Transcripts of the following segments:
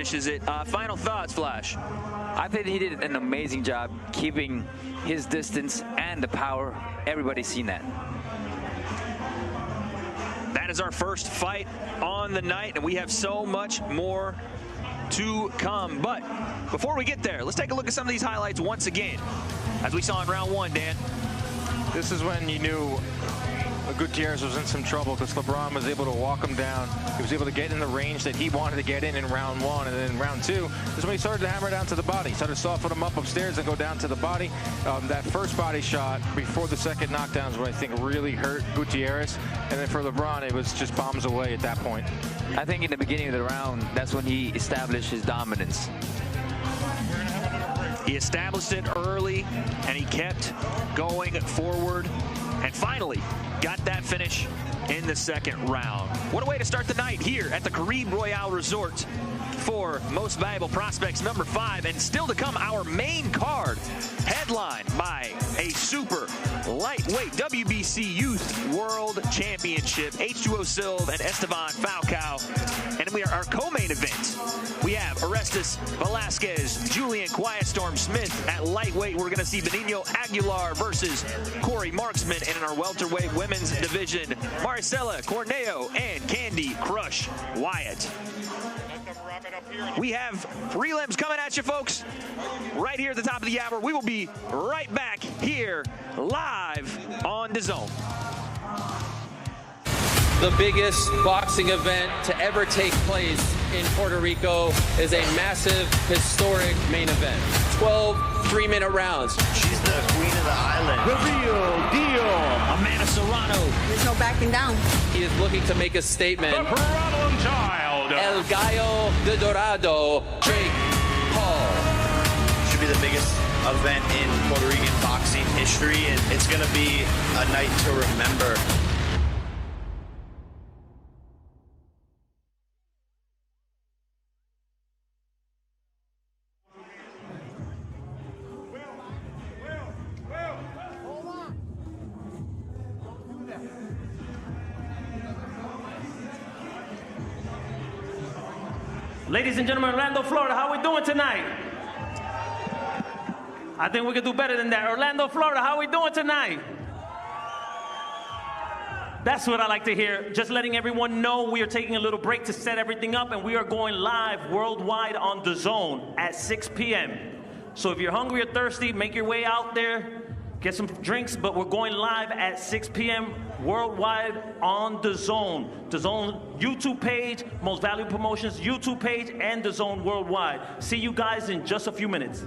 finishes it. Final thoughts, Flash? I think he did an amazing job keeping his distance and the power. Everybody's seen that. That is our first fight on the night, and we have so much more to come. But before we get there, let's take a look at some of these highlights once again, as we saw in round one, Dan. This is when you knew Gutierrez was in some trouble, because LeBron was able to walk him down. He was able to get in the range that he wanted to get in round one. And then in round two is when he started to hammer down to the body. He started to soften him up upstairs and go down to the body. That first body shot before the second knockdown is what I think really hurt Gutierrez. And then for LeBron, it was just bombs away at that point. I think in the beginning of the round, that's when he established his dominance. He established it early, and he kept going forward, and finally got that finish in the second round. What a way to start the night here at the Caribe Royale Resort for Most Valuable Prospects number 5, and still to come, our main card headlined by a super lightweight WBC Youth World Championship, H2O Sylve and Estivan Falcao. And we are our co-main event. We have Orestes Velasquez, Julian Quietstorm Smith at lightweight. We're going to see Benigno Aguilar versus Corey Marksman. And in our welterweight women's division, Maricela Corneo and Candy Crush Wyatt. We have prelims coming at you, folks, right here at the top of the hour. We will be right back here live on DAZN. The biggest boxing event to ever take place in Puerto Rico is a massive, historic main event. 12 3-minute rounds. She's the queen of the island. The real deal. Amanda Serrano. There's no backing down. He is looking to make a statement. The problem child. El Gallo de Dorado, Jake Paul. Should be the biggest event in Puerto Rican boxing history, and it's going to be a night to remember. Ladies and gentlemen, Orlando, Florida, how we doing tonight? I think we could do better than that. Orlando, Florida, how we doing tonight? That's what I like to hear. Just letting everyone know we are taking a little break to set everything up, and we are going live worldwide on DAZN at 6 p.m. So if you're hungry or thirsty, make your way out there, get some drinks, but we're going live at 6 p.m. worldwide on DAZN. DAZN YouTube page, Most Valuable Promotions YouTube page, and DAZN worldwide. See you guys in just a few minutes.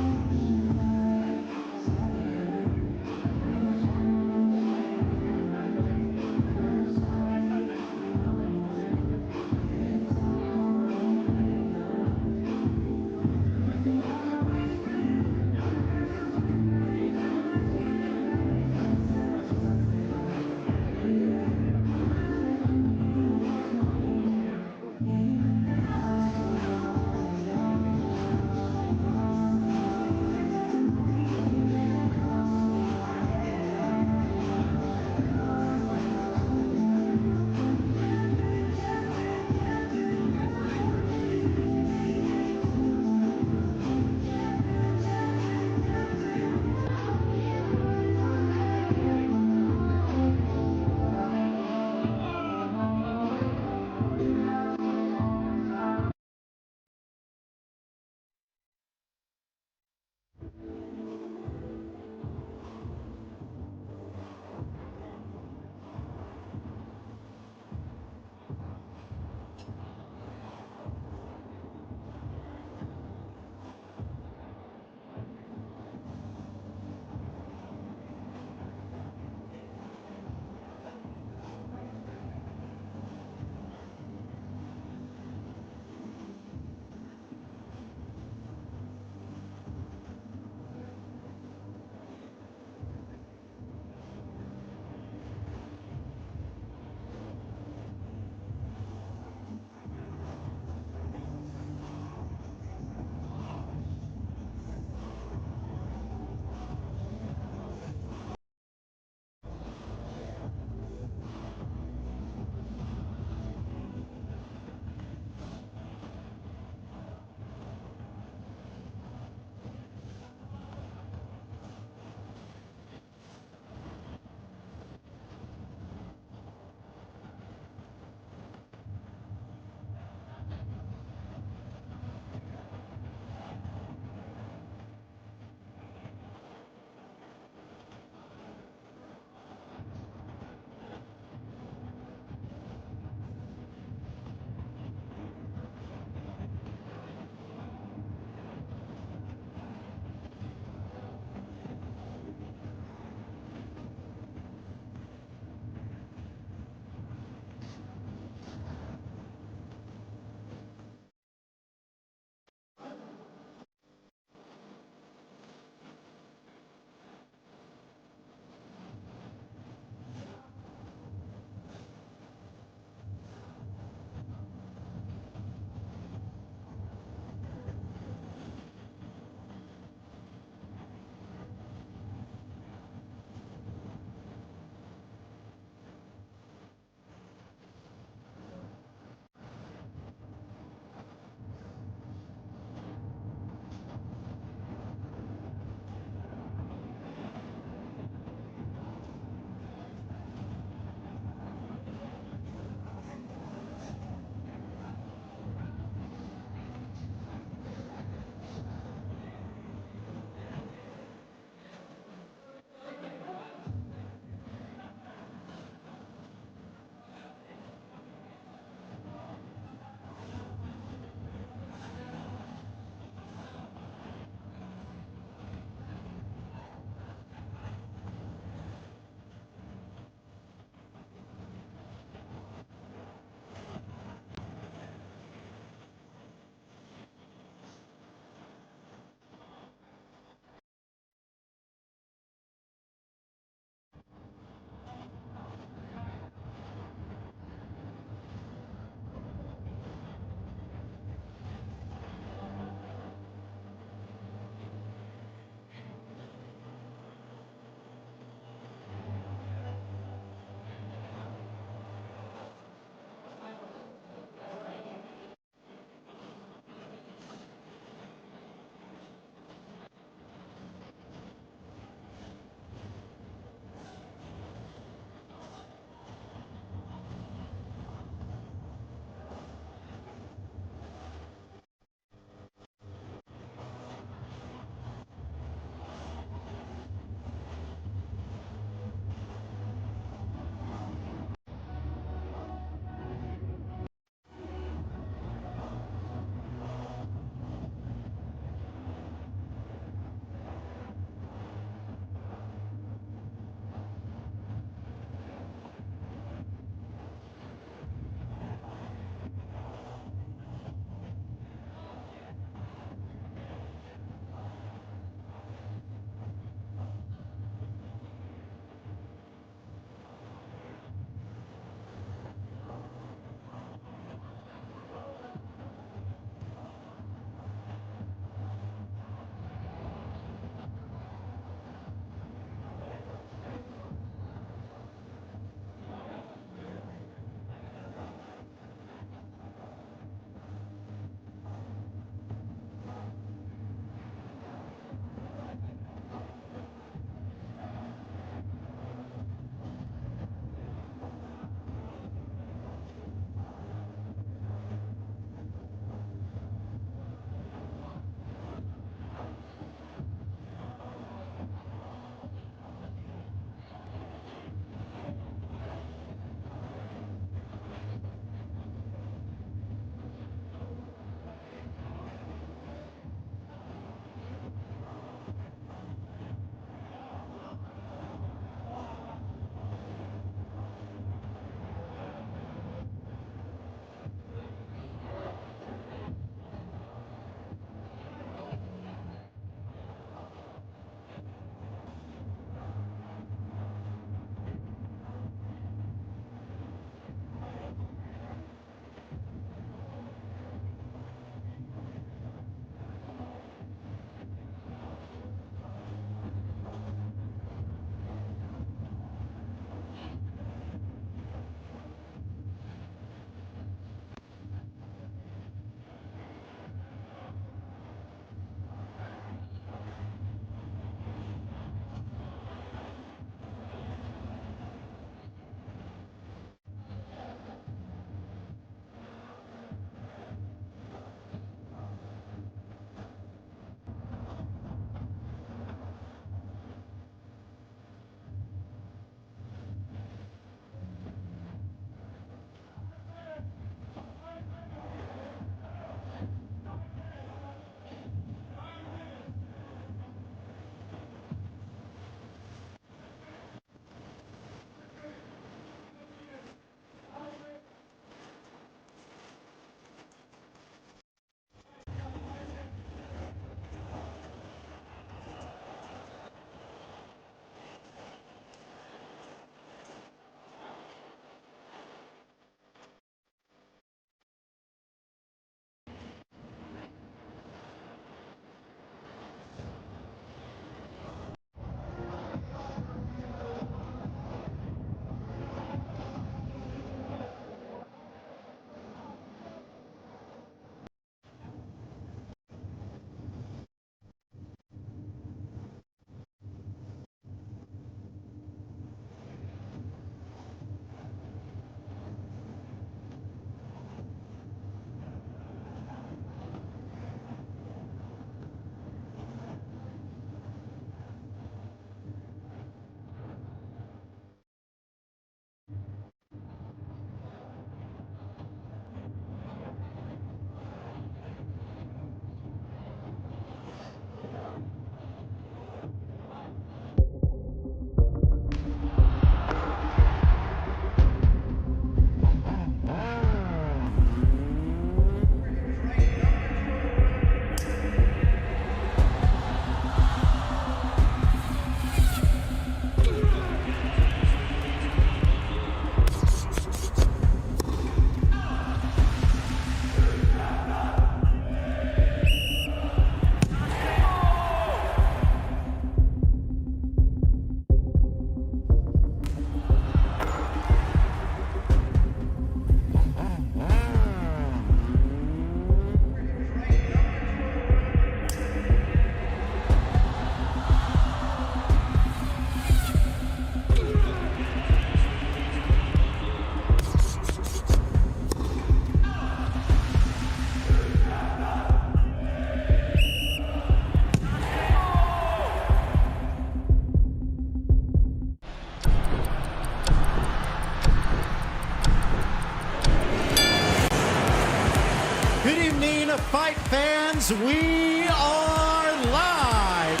Good evening, fight fans. We are live.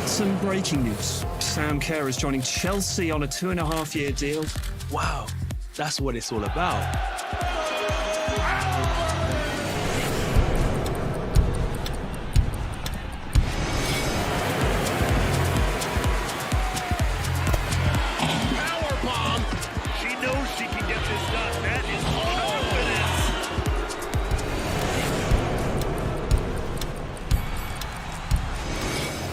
Some breaking news. Sam Kerr is joining Chelsea on a 2.5-year deal. Wow, that's what it's all about.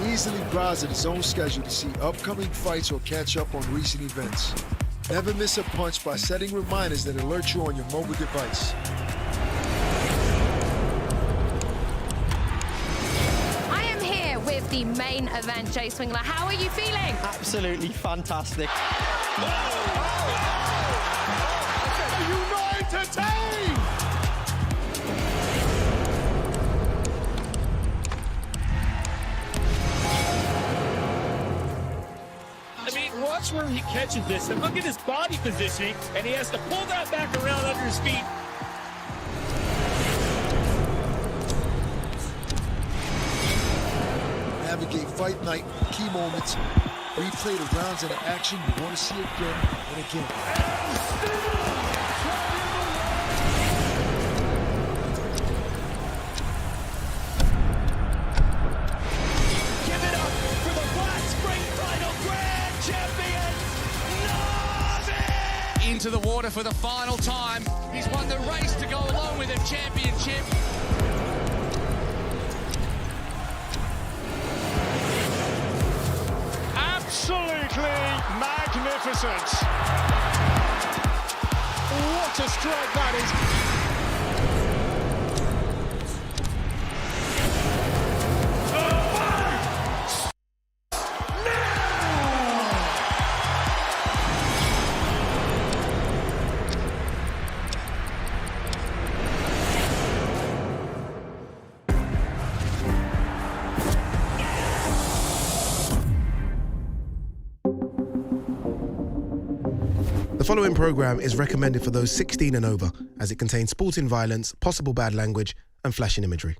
Easily browse at his own schedule to see upcoming fights or catch up on recent events. Never miss a punch by setting reminders that alert you on your mobile device. I am here with the main event, Jay Swingler. How are you feeling? Absolutely fantastic. United team! Watch where he catches this, and look at his body positioning, and he has to pull that back around under his feet. Navigate fight night, key moments, replay the rounds and the action you want to see again and again. Into the water for the final time. He's won the race to go along with a championship. Absolutely magnificent. What a strike that is. The following programme is recommended for those 16 and over, as it contains sporting violence, possible bad language, and flashing imagery.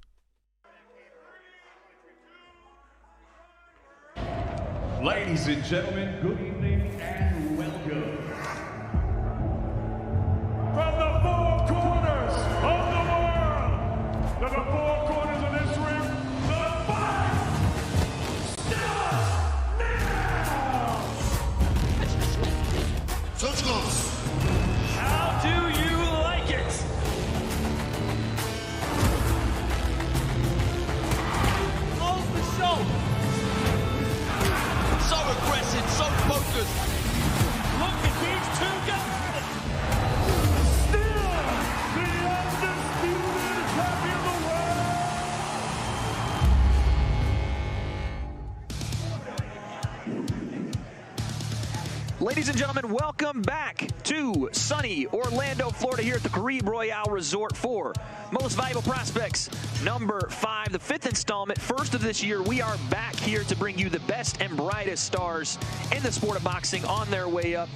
Ladies and gentlemen, good evening and welcome. From the four corners of the world, to the four corners of this ring, the fight starts now! How do you like it? Close the show. So aggressive, so focused. Look at these two guys. Still the undisputed champion of the Ladies and gentlemen, welcome back to sunny Orlando, Florida, here at the Caribe Royale Resort for Most Valuable Prospects number 5, the 5th installment, first of this year. We are back here to bring you the best and brightest stars in the sport of boxing on their way up.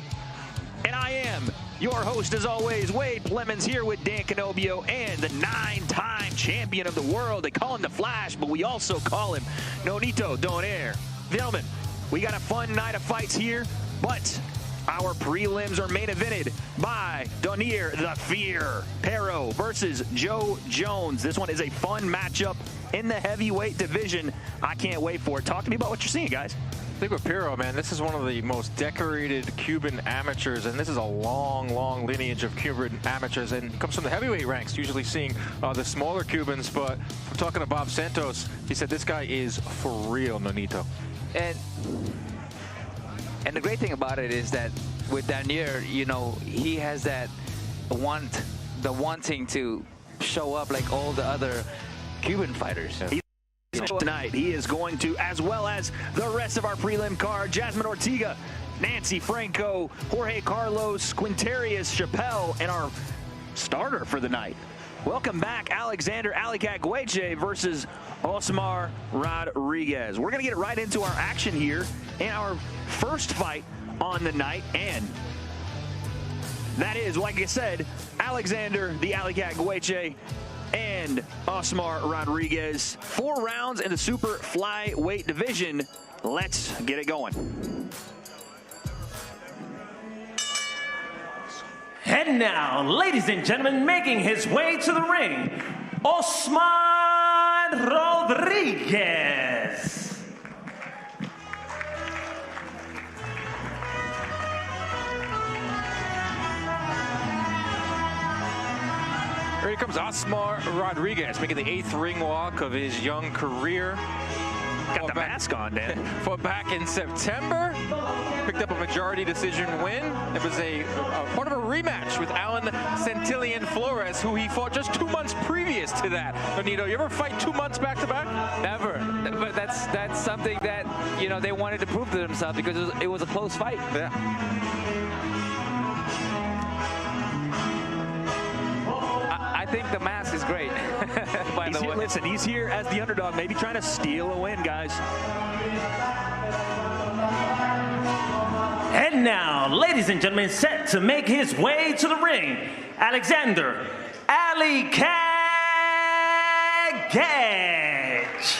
And I am your host, as always, Wade Plemons, here with Dan Canobio and the 9-time champion of the world. They call him the Flash, but we also call him Nonito Donaire. Gentlemen, we got a fun night of fights here, but our prelims are main evented by Donaire the Fear Pero versus Joe Jones. This one is a fun matchup in the heavyweight division. I can't wait for it. Talk to me about what you're seeing, guys. I think with Pero, man, this is one of the most decorated Cuban amateurs, and this is a long lineage of Cuban amateurs, and comes from the heavyweight ranks, usually seeing the smaller Cubans. But I'm talking to Bob Santos, he said this guy is for real, Nonito. And the great thing about it is that with Donaire, you know, he has that wanting to show up like all the other Cuban fighters. Yeah. Tonight, he is going to, as well as the rest of our prelim card, Jasmine Arteaga, Nancy Franco, Jorge Carlos, Quintarius Chappelle, and our starter for the night, Welcome back, Alexander Alleycat Gueche versus Osmar Rodriguez. We're going to get right into our action here in our first fight on the night, and that is, like I said, Alexander the Alleycat Gueche and Osmar Rodriguez. 4 rounds in the super flyweight division. Let's get it going. And now, ladies and gentlemen, making his way to the ring, Osmar Rodriguez. Here comes Osmar Rodriguez, making the 8th ring walk of his young career. Got the mask on, Dan. Fought back in September. Picked up a majority decision win. It was a part of a rematch with Alan Centillion Flores, who he fought just 2 months previous to that. Benito, you ever fight 2 months back to back? Never. But that's something that, you know, they wanted to prove to themselves because it was a close fight. Yeah. I think the mask is great, by the way. Listen, he's here as the underdog, maybe trying to steal a win, guys. And now, ladies and gentlemen, set to make his way to the ring, Alexander Alleycat Gueche.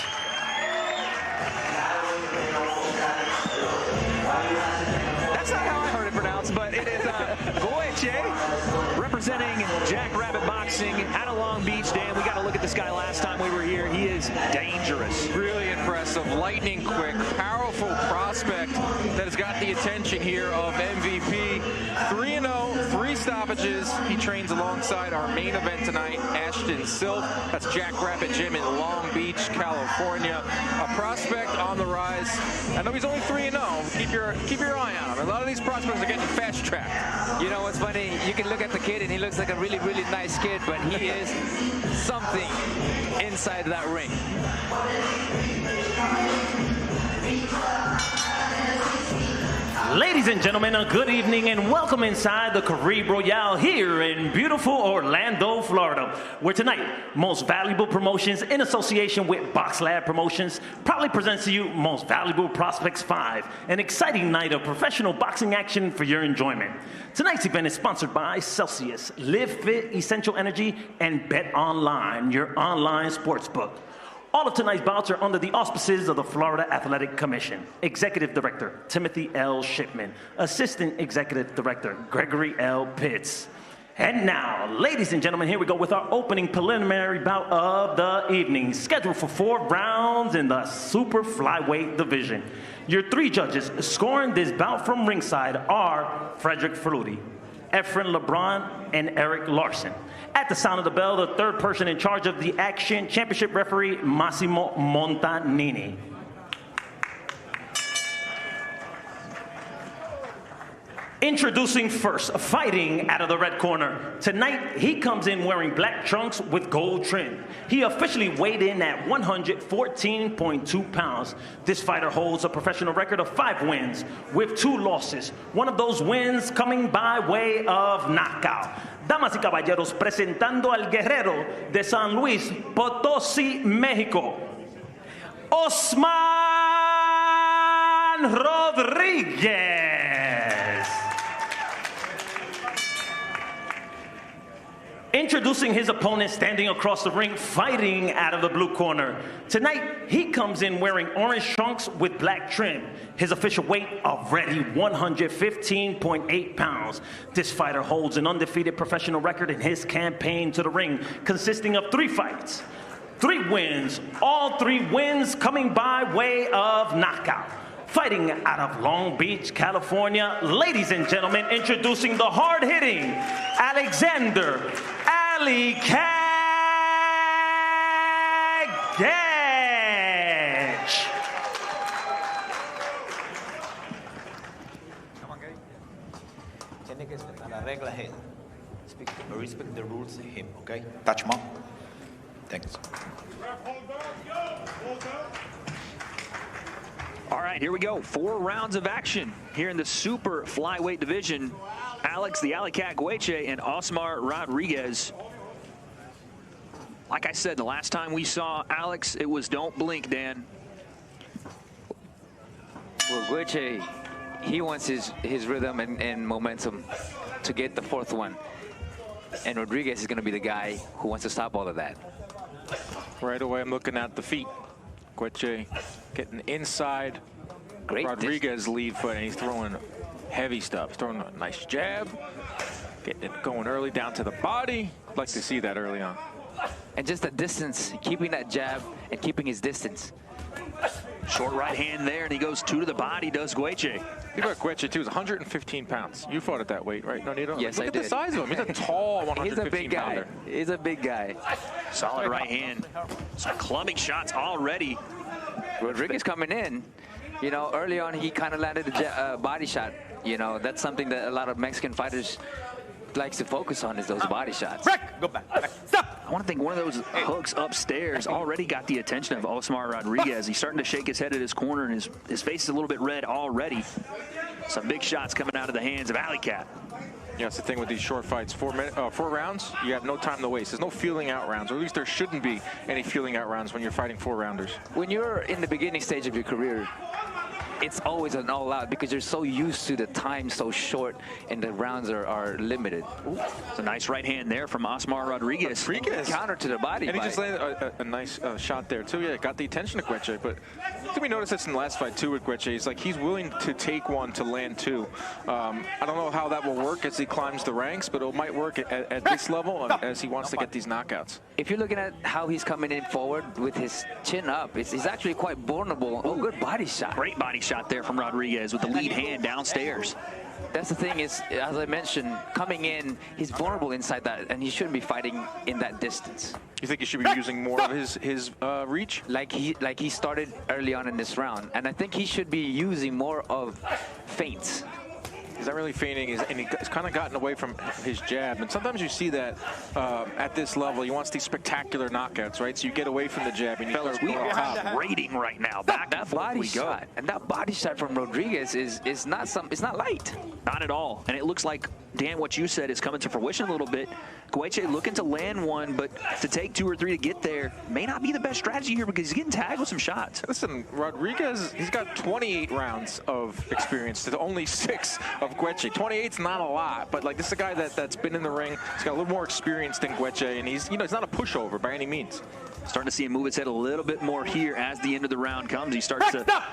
That's not how I heard it pronounced, but it is Gueche, representing Jackrabbit Boxing out of Long Beach. Dan, we got to look at this guy last time we were here. He is dangerous. Really impressive, lightning quick, powerful prospect that has got the attention here of MVP. 3-0, 3 stoppages. He trains alongside our main event tonight, H2O Sylve. That's Jackrabbit Gym in Long Beach, California. A prospect on the rise. I know he's only 3-0. Keep your eye on him. A lot of these prospects are getting fast-tracked. You know what's funny? You can look at the kid and he looks like a really, really nice kid, but he is something inside that ring. Ladies and gentlemen, a good evening and welcome inside the Caribe Royale here in beautiful Orlando, Florida, where tonight, Most Valuable Promotions in association with Box Lab Promotions proudly presents to you Most Valuable Prospects 5, an exciting night of professional boxing action for your enjoyment. Tonight's event is sponsored by Celsius, Live Fit, Essential Energy, and Bet Online, your online sportsbook. All of tonight's bouts are under the auspices of the Florida Athletic Commission. Executive Director, Timothy L. Shipman. Assistant Executive Director, Gregory L. Pitts. And now, ladies and gentlemen, here we go with our opening preliminary bout of the evening, scheduled for 4 rounds in the super flyweight division. Your 3 judges scoring this bout from ringside are Frederick Ferluti, Efren LeBron, and Eric Larson. At the sound of the bell, the 3rd person in charge of the action, championship referee Massimo Montanini. Introducing first, fighting out of the red corner. Tonight, he comes in wearing black trunks with gold trim. He officially weighed in at 114.2 pounds. This fighter holds a professional record of 5 wins with 2 losses. One of those wins coming by way of knockout. Damas y caballeros, presentando al guerrero de San Luis Potosí, México, Osmar Rodriguez. Introducing his opponent standing across the ring, fighting out of the blue corner. Tonight, he comes in wearing orange trunks with black trim. His official weight already 115.8 pounds. This fighter holds an undefeated professional record in his campaign to the ring, consisting of 3 fights, 3 wins, all 3 wins coming by way of knockout. Fighting out of Long Beach, California, ladies and gentlemen, introducing the hard-hitting Alexander Alleycat Gueche. Tiene que respetar las reglas él. Respect the rules him, okay? Touch him up. Thanks. All right, here we go. 4 rounds of action here in the super flyweight division. Alex the Alleycat Gueche and Osmar Rodriguez. Like I said, the last time we saw Alex, it was don't blink, Dan. Well, Gueche, he wants his rhythm and momentum to get the fourth one. And Rodriguez is going to be the guy who wants to stop all of that. Right away, I'm looking at the feet. Gueche getting inside. Great Rodriguez lead foot, and he's throwing heavy stuff. He's throwing a nice jab. Getting it going early down to the body. I'd like to see that early on. And just the distance, keeping that jab and keeping his distance. Short right hand there, and he goes 2 to the body, does Gueche. You know Gueche, too, is 115 pounds. You fought at that weight, right, Nonito? Yes, Look at the size of him. He's a tall 115 He's a big guy. pounder. He's a big guy. Solid right hand. Some clubbing shots already. Rodriguez coming in. You know, early on, he kind of landed a body shot. You know, that's something that a lot of Mexican fighters likes to focus on, is those body shots. Go back. Stop. I want to think one of those hooks upstairs already got the attention of Osmar Rodriguez. He's starting to shake his head at his corner, and his face is a little bit red already. Some big shots coming out of the hands of Alleycat. Yeah, that's the thing with these short fights. 4 rounds, you have no time to waste. There's no feeling out rounds, or at least there shouldn't be any feeling out rounds when you're fighting 4-rounders. When you're in the beginning stage of your career, it's always an all-out because you're so used to the time so short and the rounds are limited. It's a nice right hand there from Osmar Rodriguez. Counter to the body. And he just landed a nice shot there, too. Yeah, got the attention of Gueche. But did we notice this in the last fight, too, with Gueche? He's like, he's willing to take one to land 2. I don't know how that will work as he climbs the ranks, but it might work at this level as he wants to get these knockouts. If you're looking at how he's coming in forward with his chin up, he's actually quite vulnerable. Oh, good body shot. Great body shot there from Rodriguez with the lead hand downstairs. That's the thing is, as I mentioned, coming in, he's vulnerable inside that, and he shouldn't be fighting in that distance. You think he should be using more of his reach? Like he started early on in this round, and I think he should be using more of feints. He's not really feigning, and he's kind of gotten away from his jab. And sometimes you see that at this level. He wants these spectacular knockouts, right? So you get away from the jab and you start going on top. Rating right now. Back that body shot, and that body shot from Rodriguez is not light. Not at all. And it looks like, Dan, what you said is coming to fruition a little bit. Gueche looking to land one, but to take 2 or 3 to get there may not be the best strategy here because he's getting tagged with some shots. Listen, Rodriguez, he's got 28 rounds of experience to only 6 of Gueche. 28's not a lot, but like this is a guy that's been in the ring. He's got a little more experience than Gueche, and he's not a pushover by any means. Starting to see him move his head a little bit more here as the end of the round comes. He starts to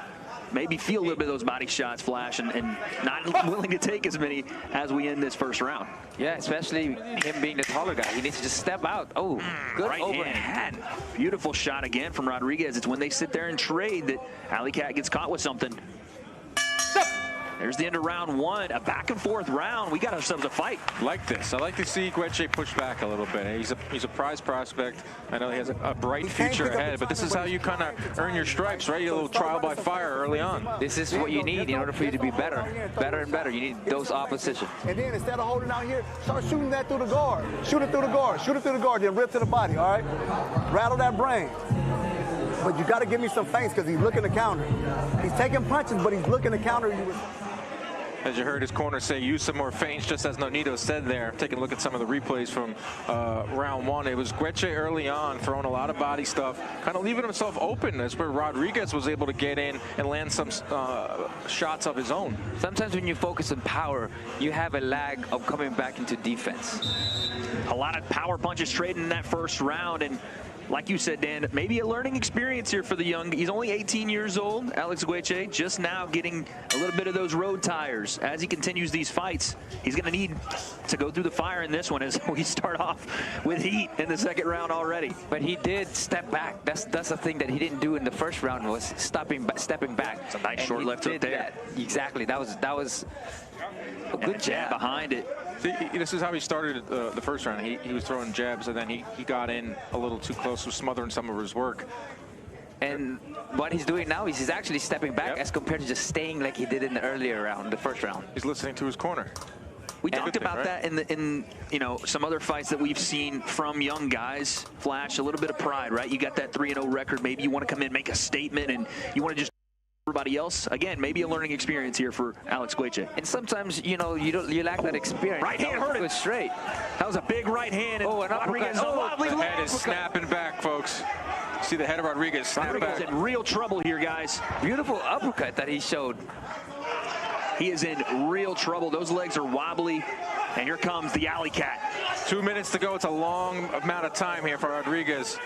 maybe feel a little bit of those body shots flash and not willing to take as many as we end this first round. Yeah, especially him being the taller guy. He needs to just step out. Oh, good right overhand. Beautiful shot again from Rodriguez. It's when they sit there and trade that Alleycat gets caught with something. There's the end of round 1, a back and forth round. We got ourselves a fight. Like this. I like to see Gueche push back a little bit. He's a prize prospect. I know he has a bright future ahead, but this is how you kind of earn your stripes, right? A little trial by fire early on. This is what you need in order for you to be better and better. You need those opposition. And then instead of holding out here, start shooting that through the guard. Shoot it through the guard. Shoot it through the guard. Then rip to the body, all right? Rattle that brain. But you got to give me some feints because he's looking to counter. He's taking punches, but he's looking to counter you with... As you heard his corner say, use some more feints, just as Nonito said there. Taking a look at some of the replays from round 1. It was Gueche early on, throwing a lot of body stuff, kind of leaving himself open. That's where Rodriguez was able to get in and land some shots of his own. Sometimes when you focus on power, you have a lag of coming back into defense. A lot of power punches trading in that first round, and like you said, Dan, maybe a learning experience here for the young. He's only 18 years old, Alex Gueche, just now getting a little bit of those road tires. As he continues these fights, he's going to need to go through the fire in this one as we start off with heat in the second round already. But he did step back. That's the thing that he didn't do in the first round, was stepping back. It's a nice short left hook there. Exactly. That was a good jab behind it. See, this is how he started the first round. He was throwing jabs, and then he got in a little too close, was smothering some of his work. And what he's doing now is he's actually stepping back as compared to just staying like he did in the earlier round, the first round. He's listening to his corner. We talked about that in some other fights that we've seen from young guys. Flash, a little bit of pride, right? You got that 3-0 record. Maybe you want to come in, make a statement, and you want to just everybody else. Again, maybe a learning experience here for Alex Gueche. And sometimes, you know, you lack that experience. Right hand hurt it. Straight. That was a big right hand. And Rodriguez, the head is snapping back, folks. See the head of Rodriguez snap back. In real trouble here, guys. Beautiful uppercut that he showed. He is in real trouble. Those legs are wobbly. And here comes the Alleycat. 2 minutes to go. It's a long amount of time here for Rodriguez.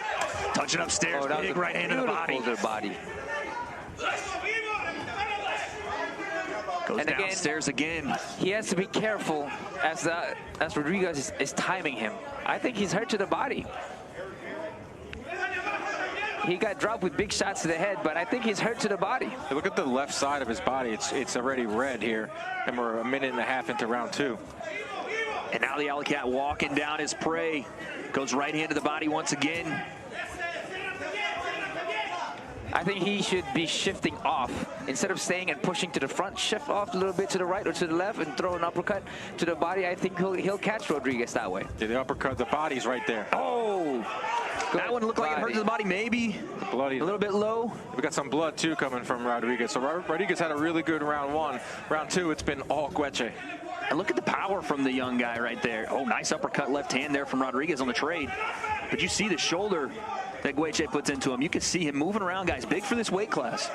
Touching upstairs, big right hand to the body. Goes downstairs again. He has to be careful as Rodriguez is timing him. I think he's hurt to the body. He got dropped with big shots to the head, but I think he's hurt to the body. Look at the left side of his body. It's already red here, and we're a minute and a half into round 2. And now the Alleycat walking down his prey. Goes right hand to the body once again. I think he should be shifting off. Instead of staying and pushing to the front, shift off a little bit to the right or to the left and throw an uppercut to the body. I think he'll catch Rodriguez that way. Yeah, the uppercut, the body's right there. Oh! That one looked like it hurt the body, maybe. Bloody. A little bit low. We got some blood, too, coming from Rodriguez. So Rodriguez had a really good round 1. Round 2, it's been all Gueche. And look at the power from the young guy right there. Oh, nice uppercut left hand there from Rodriguez on the trade. But you see the shoulder that Gueche puts into him. You can see him moving around, guys. Big for this weight class.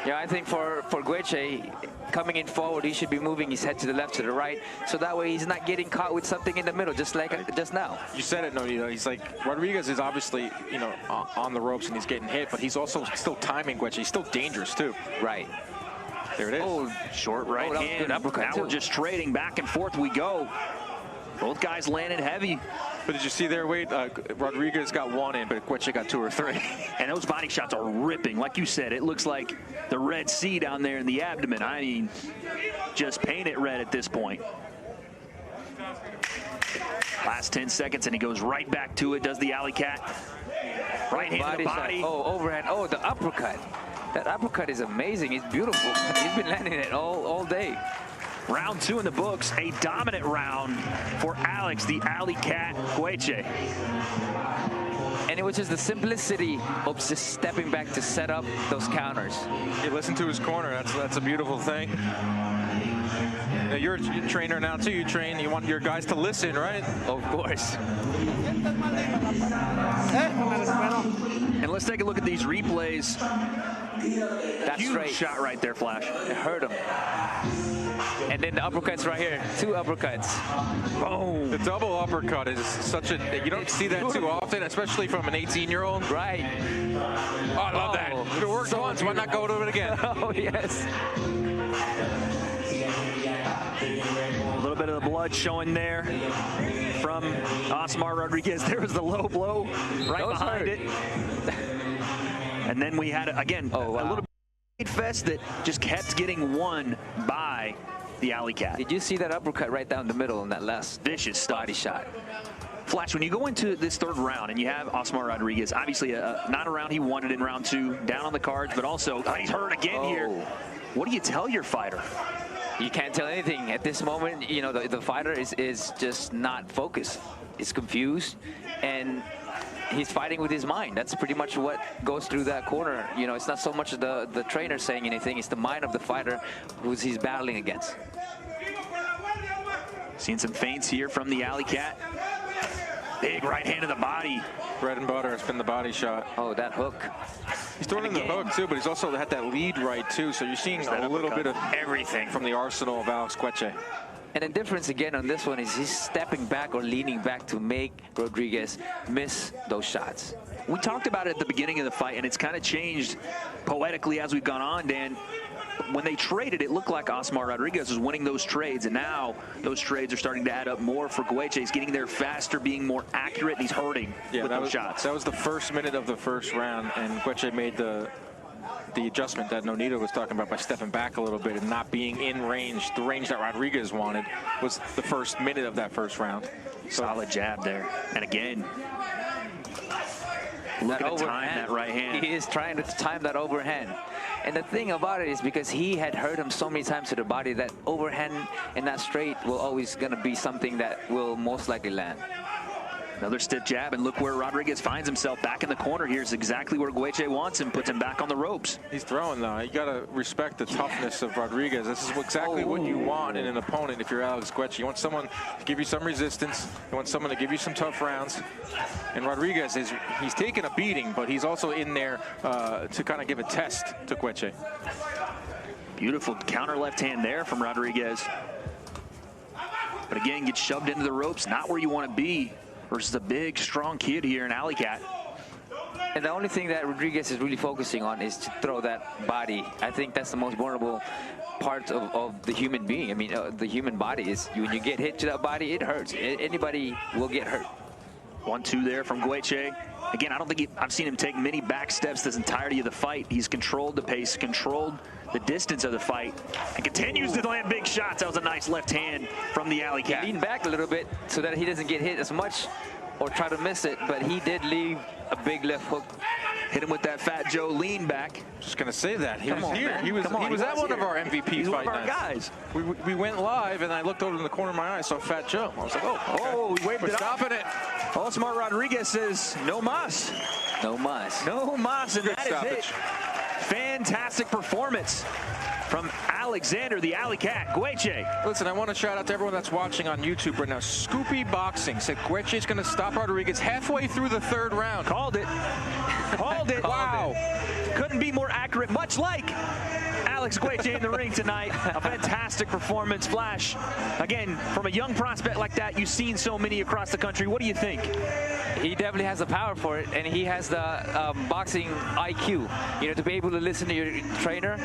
Yeah, I think for Gueche, coming in forward, he should be moving his head to the left, to the right, so that way he's not getting caught with something in the middle, just like just now. You said it, Nonito. He's like, Rodriguez is obviously, you know, on the ropes and he's getting hit, but he's also still timing Gueche. He's still dangerous, too. Right. There it is. Oh, short right hand. Good uppercut, now we're just trading back and forth we go. Both guys landing heavy. But did you see there, Wade? Rodriguez got 1 in, but Gueche got 2 or 3. And those body shots are ripping. Like you said, it looks like the Red Sea down there in the abdomen. I mean, just paint it red at this point. Last 10 seconds, and he goes right back to it, does the Alleycat. Right hand to the body. Oh, overhand. Oh, the uppercut. That uppercut is amazing. It's beautiful. He's been landing it all day. Round 2 in the books, a dominant round for Alex, the Alleycat Gueche. And it was just the simplicity of just stepping back to set up those counters. You listen to his corner. That's a beautiful thing. Now, you're a trainer now too. You want your guys to listen, right? Of course. And let's take a look at these replays. That's huge right. Shot right there, Flash. It hurt him. And then the uppercuts right here. 2 uppercuts. Boom. The double uppercut is such a, you don't see that too often, especially from an 18-year-old. Right. Oh, I love that. If it worked once, why not go to it again? Oh, yes. A little bit of the blood showing there from Osmar Rodriguez. There was the low blow right behind it. And then we had, again, a little bit fest that just kept getting won by the Alleycat. Did you see that uppercut right down the middle in that last vicious body shot? Flash, when you go into this 3rd round and you have Osmar Rodriguez, obviously not a round he wanted in round 2, down on the cards, but also he's hurt again here. What do you tell your fighter? You can't tell anything at this moment. You know, the fighter is just not focused. He's confused, and he's fighting with his mind. That's pretty much what goes through that corner. You know, it's not so much the trainer saying anything, it's the mind of the fighter who he's battling against. Seeing some feints here from the Alleycat. Big right hand to the body. Bread and butter has been the body shot. Oh, that hook. He's throwing in the hook, too, but he's also had that lead right, too. So you're seeing a little bit of everything from the arsenal of Alex Gueche. And the difference, again, on this one is he's stepping back or leaning back to make Rodriguez miss those shots. We talked about it at the beginning of the fight, and it's kind of changed poetically as we've gone on, Dan. When they traded, it looked like Osmar Rodriguez was winning those trades, and now those trades are starting to add up more for Gueche. He's getting there faster, being more accurate, and he's hurting with those shots. That was the first minute of the 1st round, and Gueche made the adjustment that Nonito was talking about by stepping back a little bit and not being in range. The range that Rodriguez wanted was the 1st minute of that 1st round. Solid jab there. And again, look at the time that right hand. He is trying to time that overhand. And the thing about it is because he had hurt him so many times to the body, that overhand and that straight will always going to be something that will most likely land. Another stiff jab, and look where Rodriguez finds himself. Back in the corner. Here's exactly where Gueche wants him, puts him back on the ropes. He's throwing, though. You got to respect the toughness of Rodriguez. This is exactly what you want in an opponent if you're Alex Gueche. You want someone to give you some resistance. You want someone to give you some tough rounds. And Rodriguez, he's taking a beating, but he's also in there to kind of give a test to Gueche. Beautiful counter left hand there from Rodriguez. But again, gets shoved into the ropes, not where you want to be versus a big, strong kid here in Alleycat. And the only thing that Rodriguez is really focusing on is to throw that body. I think that's the most vulnerable part of the human being. I mean, the human body is, when you get hit to that body, it hurts. Anybody will get hurt. 1-2 there from Gueche. Again, I don't think I've seen him take many back steps this entirety of the fight. He's controlled the pace, controlled the distance of the fight, and continues to land big shots. That was a nice left hand from the Alleycat. He leaned back a little bit so that he doesn't get hit as much or try to miss it, but he did leave a big left hook. Hit him with that Fat Joe lean back. Just going to say that. He was here. He was at one of our MVP fight nights. Guys. We went live, and I looked over in the corner of my eye, saw Fat Joe. I was like, oh, okay. Oh, we waved it up. Stopping it. All Smart Rodriguez says, no mas. No mas. No mas, and Good that stoppage. is it. Fantastic performance from Alexander, the Alleycat. Gueche. Listen, I want to shout out to everyone that's watching on YouTube right now. Scoopy Boxing said Gueche is going to stop Rodriguez halfway through the third round. Called it. Called it. Wow. Couldn't be more accurate, much like Alex Gueche in the ring tonight. A fantastic performance. Flash, again, from a young prospect like that, you've seen so many across the country. What do you think? He definitely has the power for it, and he has the boxing IQ. You know, to be able to listen to your trainer,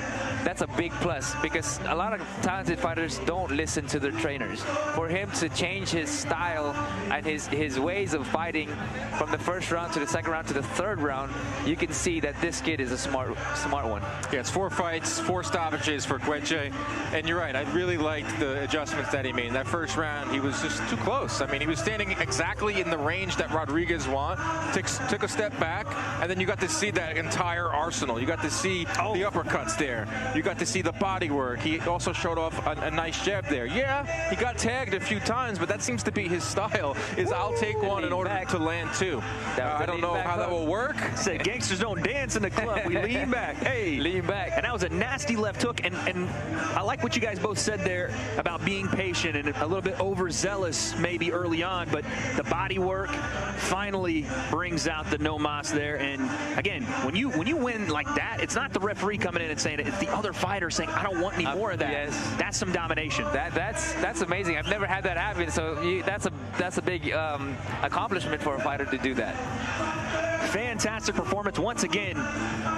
that's a big plus, because a lot of talented fighters don't listen to their trainers. For him to change his style and his ways of fighting from the first round to the second round to the third round, you can see that this kid is a smart one. Yeah, it's 4 fights, 4 stoppages for Gueche, and you're right. I really liked the adjustments that he made. In that first round, he was just too close. I mean, he was standing exactly in the range that Rodriguez want. Took a step back, and then you got to see that entire arsenal. You got to see the uppercuts there. You got to see the body work. He also showed off a nice jab there. Yeah, he got tagged a few times, but that seems to be his style, is I'll take one in order to land 2. I don't know how that will work. Say, gangsters don't dance in the club. We lean back. Hey. Lean back. And that was a nasty left hook, and I like what you guys both said there about being patient and a little bit overzealous maybe early on, but the body work finally brings out the no mas there. And again, when you win like that, it's not the referee coming in and saying it, it's the other fighter saying, I don't want any more of that. Yes. That's some domination. That's amazing. I've never had that happen, so that's a big accomplishment for a fighter to do that. Fantastic performance once again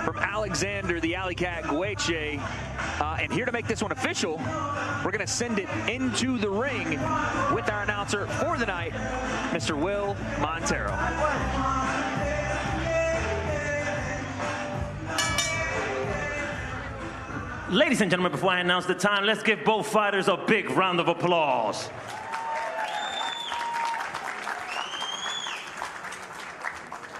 from Alexander, the Alleycat Gueche. And here to make this one official, we're going to send it into the ring with our announcer for the night, Mr. Will Montero. Ladies and gentlemen, before I announce the time, let's give both fighters a big round of applause.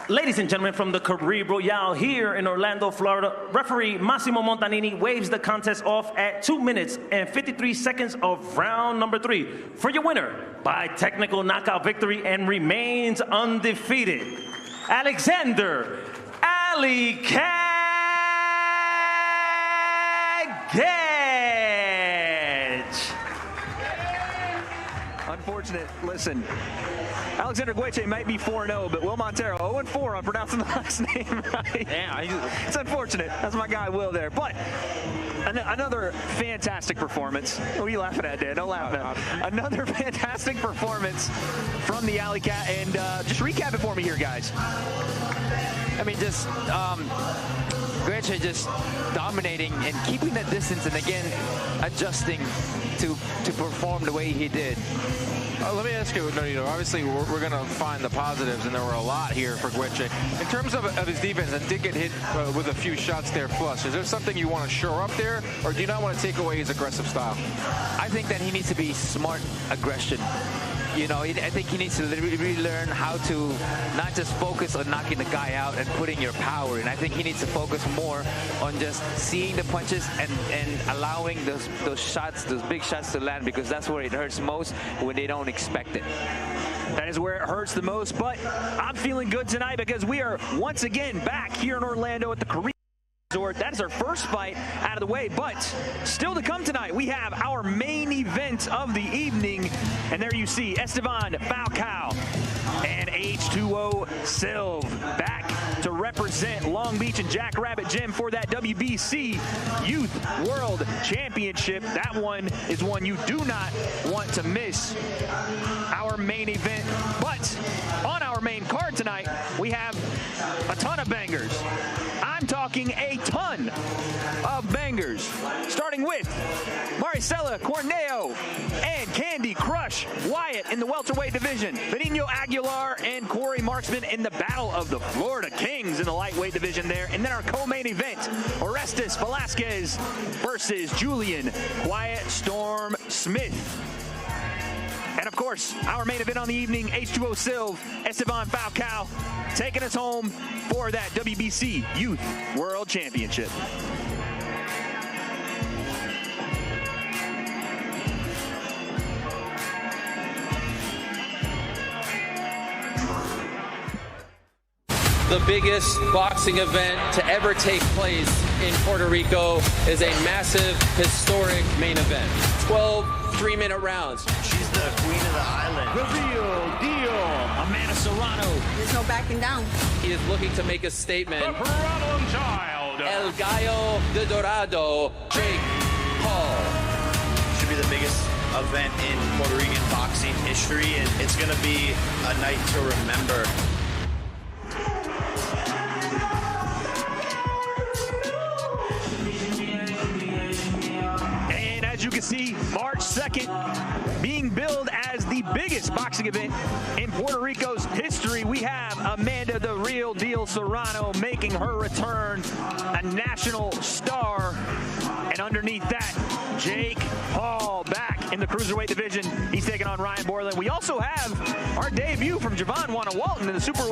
Ladies and gentlemen, from the Caribe Royale here in Orlando, Florida, referee Massimo Montanini waves the contest off at 2 minutes and 53 seconds of round number 3 for your winner by technical knockout victory and remains undefeated, Alexander Alleycat. Unfortunate. Listen, Alexander Gueche might be 4-0, but Will Montero 0-4 on pronouncing the last name right. Yeah, it's unfortunate. That's my guy Will there. But another fantastic performance. What are you laughing at, Dan? Don't laugh at another fantastic performance from the Alleycat. And just recap it for me here, guys. I mean, just Gueche just dominating and keeping that distance, and again adjusting to perform the way he did. Let me ask you, obviously we're going to find the positives, and there were a lot here for Gueche. In terms of his defense, and did get hit with a few shots there flush, is there something you want to shore up there, or do you not want to take away his aggressive style? I think that he needs to be smart aggression. You know, I think he needs to really learn how to not just focus on knocking the guy out and putting your power in. I think he needs to focus more on just seeing the punches and allowing those shots, those big shots to land, because that's where it hurts most, when they don't expect it. That is where it hurts the most, but I'm feeling good tonight because we are once again back here in Orlando at the Caribbean Resort. That is our first fight out of the way, but still to come tonight, we have our main event of the evening, and there you see Estivan Falcao and H2O Sylve back to represent Long Beach and Jackrabbit Gym for that WBC Youth World Championship. That one is one you do not want to miss. Our main event, but on our main card tonight, we have a ton of bangers. I'm talking a ton of bangers, starting with Maricela Corneo and Candy Crush Wyatt in the welterweight division, Benigno Aguilar and Corey Marksman in the battle of the Florida Kings in the lightweight division there, and then our co-main event, Orestes Velasquez versus Julian Quiet Storm Smith. And of course, our main event on the evening, H2O Sylve, Estivan Falcao, taking us home for that WBC Youth World Championship. The biggest boxing event to ever take place in Puerto Rico is a massive, historic main event. 12 3-minute rounds. She's the queen of the island. The real deal, Amanda Serrano. There's no backing down. He is looking to make a statement. The problem child. El Gallo de Dorado, Jake Paul. Should be the biggest event in Puerto Rican boxing history, and it's going to be a night to remember. As you can see, March 2nd being billed as the biggest boxing event in Puerto Rico's history. We have Amanda the Real Deal Serrano making her return, a national star. And underneath that, Jake Paul back in the cruiserweight division. He's taking on Ryan Borland. We also have our debut from Javon Wanna-Walton in the super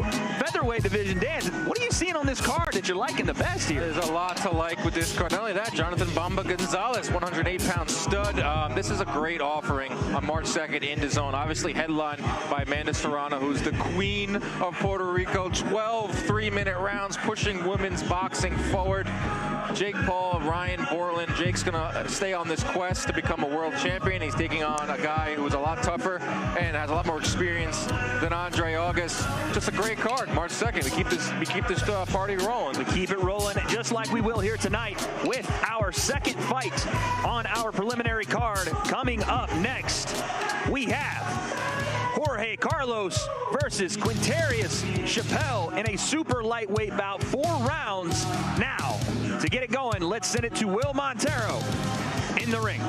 featherweight division. Dan, what are you seeing on this card that you're liking the best here? There's a lot to like with this card. Not only that, Jonathan Bamba Gonzalez, 108-pound stud. This is a great offering on March 2nd in DAZN. Obviously headlined by Amanda Serrano, who's the queen of Puerto Rico. 12 3-minute rounds pushing women's boxing forward. Jake Paul, Ryan Borland. Jake's going to stay on this quest to become a world champion. He's taking on a guy who's a lot tougher and has a lot more experience than Andre August. Just a great card, March 2nd. We keep this party rolling. We keep it rolling just like we will here tonight with our second fight on our preliminary card. Coming up next, we have Jorge Carlos versus Quintarius Chappelle in a super lightweight bout, 4 rounds. Now, to get it going, let's send it to Will Montero in the ring.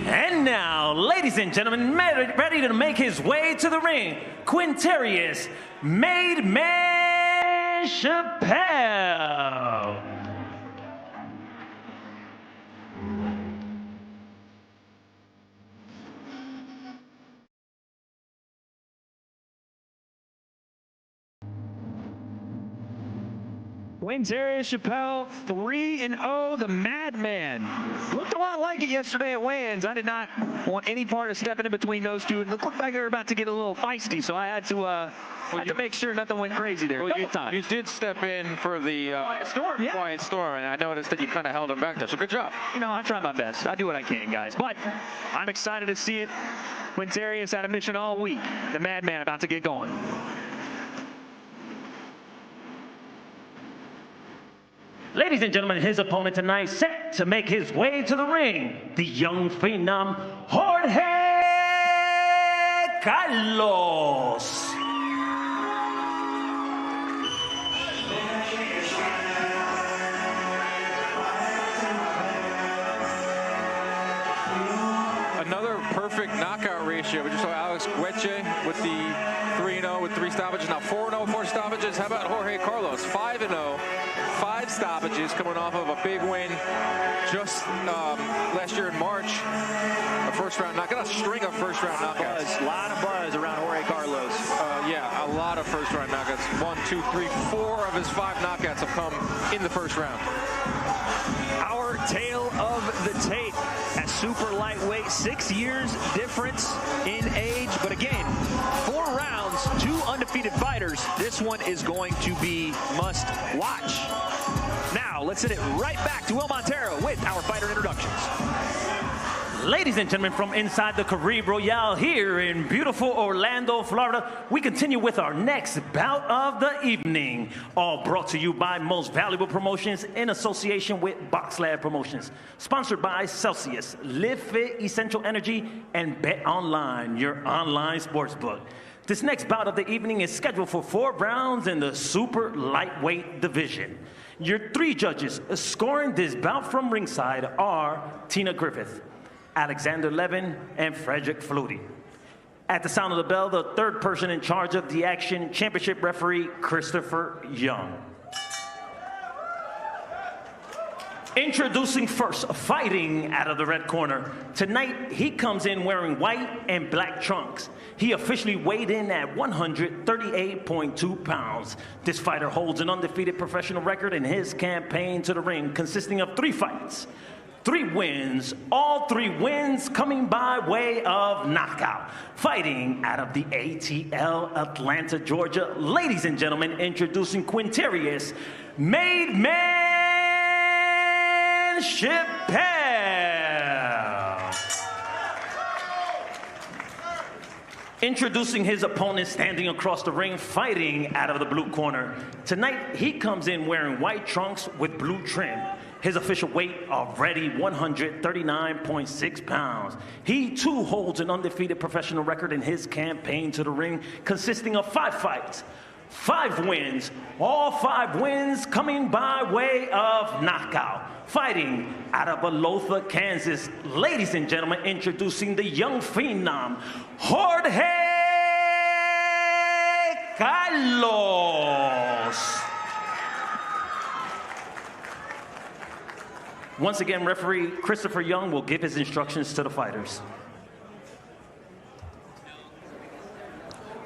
And now, ladies and gentlemen, ready to make his way to the ring, Quintarius Made Man Chappelle. Quintarius Chappelle, 3-0, the Madman. Looked a lot like it yesterday at weigh-ins. I did not want any part of stepping in between those two. It looked like they were about to get a little feisty, so I had to make sure nothing went crazy there. Well, you did step in for the Quiet Storm, and I noticed that you kind of held him back there, so good job. You know, I try my best. I do what I can, guys. But I'm excited to see it. Quintarius had a mission all week. The Madman about to get going. Ladies and gentlemen, his opponent tonight set to make his way to the ring, the young phenom, Jorge Carlos. Another perfect knockout ratio. We just saw Alex Gueche with the 3-0 with 3 stoppages. Now 4-0, 4 stoppages. How about Jorge Carlos? 5-0, 5 stoppages, coming off of a big win just last year in March. A first-round knockout, a string of first-round knockouts. A lot of buzz around Jorge Carlos. Yeah, a lot of first-round knockouts. 1, 2, 3, 4 of his 5 knockouts have come in the first round. Our tale of the tape at super lightweight, 6 years difference in age. But again, 4 rounds, 2 undefeated fighters. This one is going to be must watch. Now, let's send it right back to Will Montero with our fighter introductions. Ladies and gentlemen, from inside the Caribe Royale here in beautiful Orlando, Florida, we continue with our next bout of the evening. All brought to you by Most Valuable Promotions in association with BoxLab Promotions. Sponsored by Celsius, Live Fit, Essential Energy, and Bet Online, your online sportsbook. This next bout of the evening is scheduled for 4 rounds in the super lightweight division. Your 3 judges scoring this bout from ringside are Tina Griffith, Alexander Levin, and Frederick Flutie. At the sound of the bell, the 3rd person in charge of the action, championship referee Christopher Young. Introducing first, fighting out of the red corner. Tonight, he comes in wearing white and black trunks. He officially weighed in at 138.2 pounds. This fighter holds an undefeated professional record in his campaign to the ring, consisting of 3 fights, 3 wins, all 3 wins coming by way of knockout. Fighting out of the ATL, Atlanta, Georgia. Ladies and gentlemen, introducing Quintarius, Made Man Chappelle. Introducing his opponent standing across the ring, fighting out of the blue corner. Tonight, he comes in wearing white trunks with blue trim. His official weight already 139.6 pounds. He too holds an undefeated professional record in his campaign to the ring, consisting of 5 fights, 5 wins, all 5 wins coming by way of knockout. Fighting out of Olathe, Kansas. Ladies and gentlemen, introducing the young phenom, Jorge Carlos. Once again, referee Christopher Young will give his instructions to the fighters.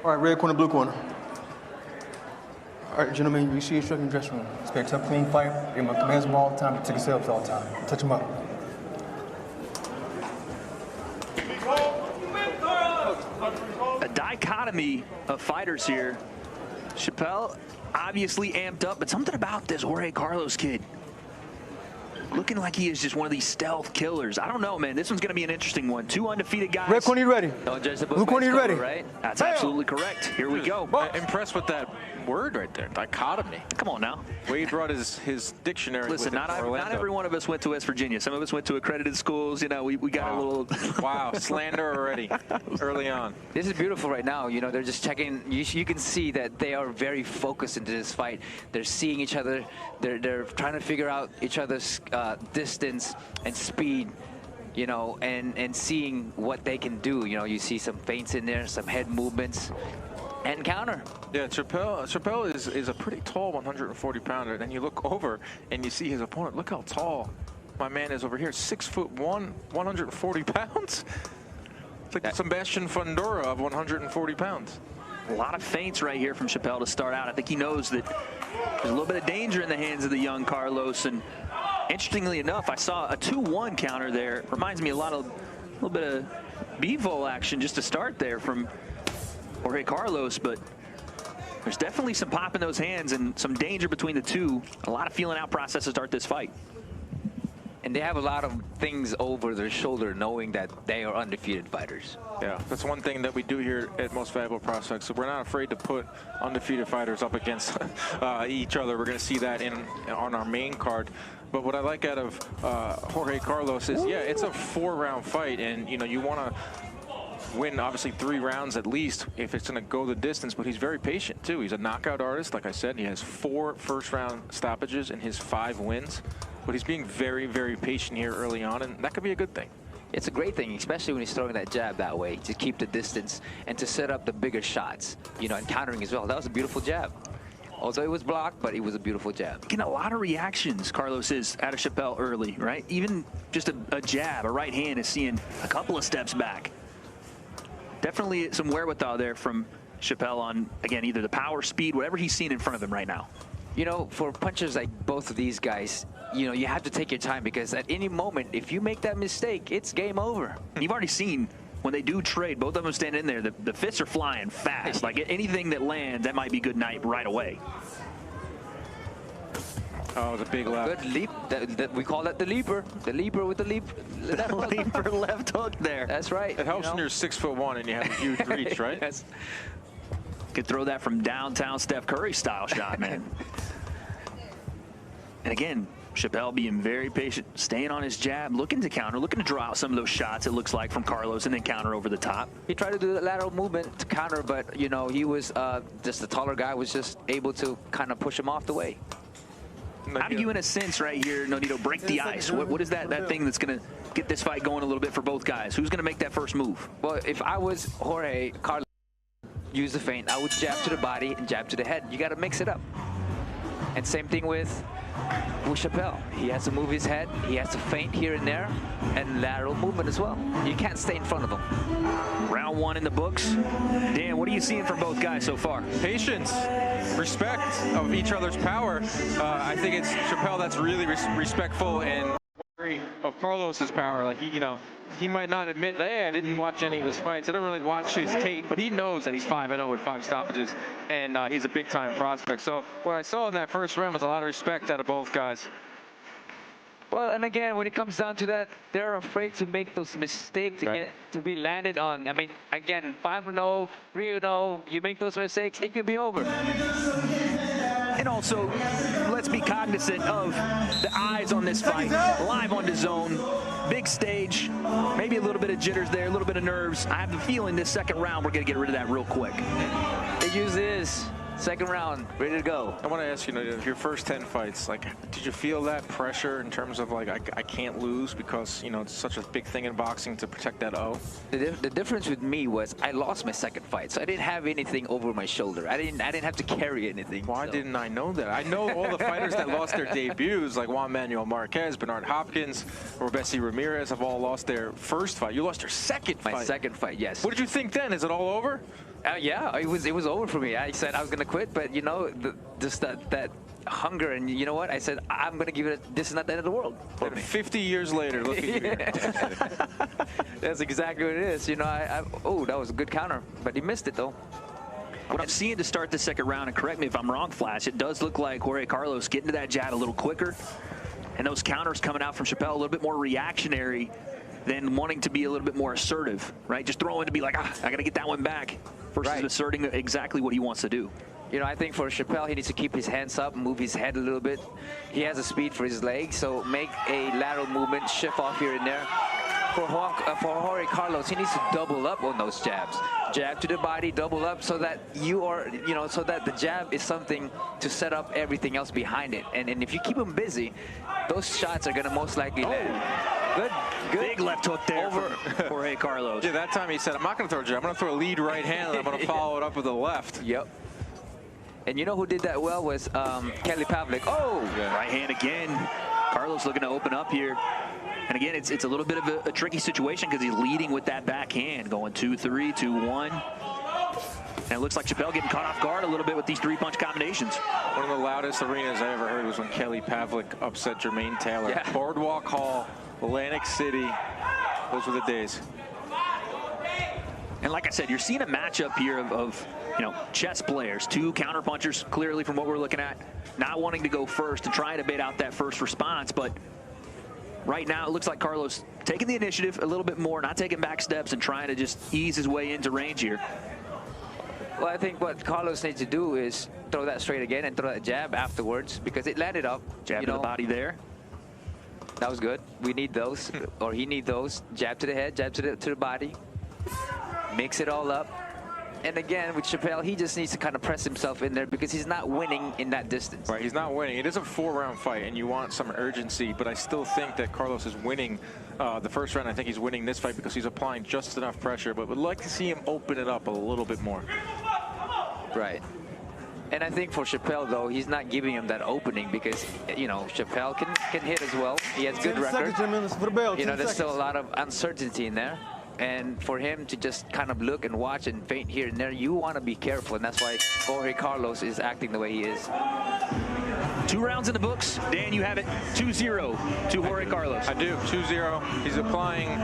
All right, red corner, blue corner. All right, gentlemen, you see your instructing dressing room. Expect a tough, clean fight. Give him commands him all the time, take his ups all the time. Touch him up. A dichotomy of fighters here. Chappelle obviously amped up, but something about this Jorge Carlos kid looking like he is just one of these stealth killers. I don't know, man. This one's going to be an interesting one. 2 undefeated guys. Red corner, you ready? Blue corner, you ready? Right? That's absolutely correct. Here we go. Impressed with that word right there, dichotomy. Come on now. Wade brought his dictionary. Listen, not every one of us went to West Virginia. Some of us went to accredited schools. You know, we got a little. Wow, slander already, early on. This is beautiful right now. You know, they're just checking. You can see that they are very focused into this fight. They're seeing each other. They're trying to figure out each other's distance and speed. You know, and seeing what they can do. You know, you see some feints in there, some head movements. And counter. Yeah, Chappelle is a pretty tall 140-pounder. Then you look over and you see his opponent. Look how tall my man is over here. 6'1", 140 pounds. It's like Sebastian Fundora of 140 pounds. A lot of feints right here from Chappelle to start out. I think he knows that there's a little bit of danger in the hands of the young Carlos. And interestingly enough, I saw a 2-1 counter there. Reminds me a little bit of Bivol action just to start there from Jorge Carlos, but there's definitely some pop in those hands and some danger between the two. A lot of feeling out process to start this fight. And they have a lot of things over their shoulder knowing that they are undefeated fighters. Yeah, that's one thing that we do here at Most Valuable Prospects. So we're not afraid to put undefeated fighters up against each other. We're going to see that on our main card. But what I like out of Jorge Carlos is, yeah, it's a 4-round fight, and you know, you want to win obviously 3 rounds at least if it's going to go the distance, but he's very patient too. He's a knockout artist. Like I said, he has 4 first-round stoppages in his 5 wins, but he's being very, very patient here early on, and that could be a good thing. It's a great thing, especially when he's throwing that jab that way, to keep the distance and to set up the bigger shots, you know, and countering as well. That was a beautiful jab. Although it was blocked, but it was a beautiful jab. Getting a lot of reactions, Carlos is out of Chappelle early, right? Even just a jab, a right hand is seeing a couple of steps back. Definitely some wherewithal there from Chappelle on, again, either the power, speed, whatever he's seen in front of him right now. You know, for punchers like both of these guys, you know, you have to take your time because at any moment, if you make that mistake, it's game over. You've already seen when they do trade, both of them stand in there, the fists are flying fast. Like anything that lands, that might be good night right away. Oh, it was a big left. Good leap. We call that the leaper. The leaper with the leap. The leaper left hook there. That's right. It helps when you're 6'1" and you have a huge reach, right? Yes. Could throw that from downtown Steph Curry style shot, man. And again, Chappelle being very patient, staying on his jab, looking to counter, looking to draw out some of those shots, it looks like, from Carlos, and then counter over the top. He tried to do the lateral movement to counter, but, you know, he was just the taller guy was just able to kind of push him off the way. How do you, in a sense, right here, Nonito, break the ice? What is that thing that's going to get this fight going a little bit for both guys? Who's going to make that first move? Well, if I was Jorge, Carlos use the feint, I would jab to the body and jab to the head. You got to mix it up. And same thing with Chappelle. He has to move his head, he has to feint here and there, and lateral movement as well. You can't stay in front of him. Round 1 in the books. Dan, what are you seeing from both guys so far? Patience, respect of each other's power. I think it's Chappelle that's really respectful and wary of Carlos's power. Like, he might not admit, hey, I didn't watch any of his fights. I don't really watch his tape, but he knows that he's 5-0 with 5 stoppages, and he's a big-time prospect. So what I saw in that first round was a lot of respect out of both guys. Well, and again, when it comes down to that, they're afraid to make those mistakes to be landed on. I mean, again, 5-0, 3-0, you make those mistakes, it could be over. And also, let's be cognizant of the eyes on this fight. Live on DAZN, big stage, maybe a little bit of jitters there, a little bit of nerves. I have the feeling this second round, we're going to get rid of that real quick. It usually is. Second round, ready to go. I want to ask you, your first 10 fights, like, did you feel that pressure in terms of, like, I can't lose because, it's such a big thing in boxing to protect that O? The difference with me was I lost my second fight, so I didn't have anything over my shoulder. I didn't have to carry anything. Why didn't I know that? I know all the fighters that lost their debuts, like Juan Manuel Marquez, Bernard Hopkins, or Bessie Ramirez, have all lost their first fight. You lost your second fight. My second fight, yes. What did you think then? Is it all over? Yeah, it was over for me. I said I was gonna quit, but just that hunger, and you know what? I said I'm gonna give it. This is not the end of the world. And 50 years later, look at you. That's exactly what it is. Oh, that was a good counter, but he missed it though. What I'm seeing to start the second round, and correct me if I'm wrong, Flash, it does look like Jorge Carlos getting to that jab a little quicker, and those counters coming out from Chappelle a little bit more reactionary than wanting to be a little bit more assertive, right? Just throwing to be like, I got to get that one back, versus asserting exactly what he wants to do. I think for Chappelle, he needs to keep his hands up, move his head a little bit. He has the speed for his legs, so make a lateral movement, shift off here and there. For Jorge Carlos, he needs to double up on those jabs. Jab to the body, double up, so that you are, so that the jab is something to set up everything else behind it. And if you keep him busy, those shots are going to most likely land. Good. Big left hook there for Jorge Carlos. Yeah, that time he said, I'm not going to throw a jab. I'm going to throw a lead right hand, and I'm going to follow it up with a left. Yep. And you know who did that well was Kelly Pavlik. Oh! Yeah. Right hand again. Carlos looking to open up here. And again, it's a little bit of a tricky situation because he's leading with that backhand, going 2-3, 2-1. And it looks like Chappelle getting caught off guard a little bit with these 3-punch combinations. One of the loudest arenas I ever heard was when Kelly Pavlik upset Jermaine Taylor. Yeah. Boardwalk Hall, Atlantic City. Those were the days. And like I said, you're seeing a matchup here of chess players, 2 counterpunchers, clearly from what we're looking at, not wanting to go first and trying to bait out that first response. But right now, it looks like Carlos taking the initiative a little bit more, not taking back steps and trying to just ease his way into range here. Well, I think what Carlos needs to do is throw that straight again and throw that jab afterwards because it landed up. Jab to the body there. That was good. We need those, or he needs those. Jab to the head, jab to the body. Mix it all up. And again, with Chappelle, he just needs to kind of press himself in there because he's not winning in that distance. Right, he's not winning. It is a 4-round fight, and you want some urgency, but I still think that Carlos is winning the first round. I think he's winning this fight because he's applying just enough pressure, but would like to see him open it up a little bit more. Right. And I think for Chappelle, though, he's not giving him that opening because, Chappelle can hit as well. He has good record. There's still a lot of uncertainty in there. And for him to just kind of look and watch and feint here and there, you want to be careful. And that's why Jorge Carlos is acting the way he is. 2 rounds in the books. Dan, you have it 2-0 to Jorge Carlos. I do, 2-0. He's applying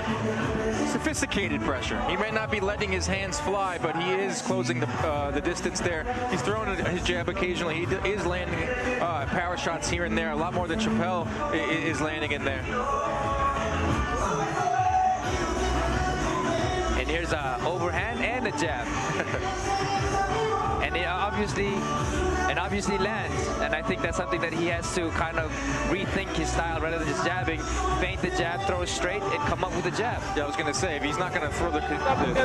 sophisticated pressure. He may not be letting his hands fly, but he is closing the distance there. He's throwing his jab occasionally. He is landing power shots here and there, a lot more than Chappelle is landing in there. And here's a overhand and a jab. And it obviously lands. And I think that's something that he has to kind of rethink his style rather than just jabbing. Feint the jab, throw it straight, and come up with a jab. Yeah, I was going to say, if he's not going to throw the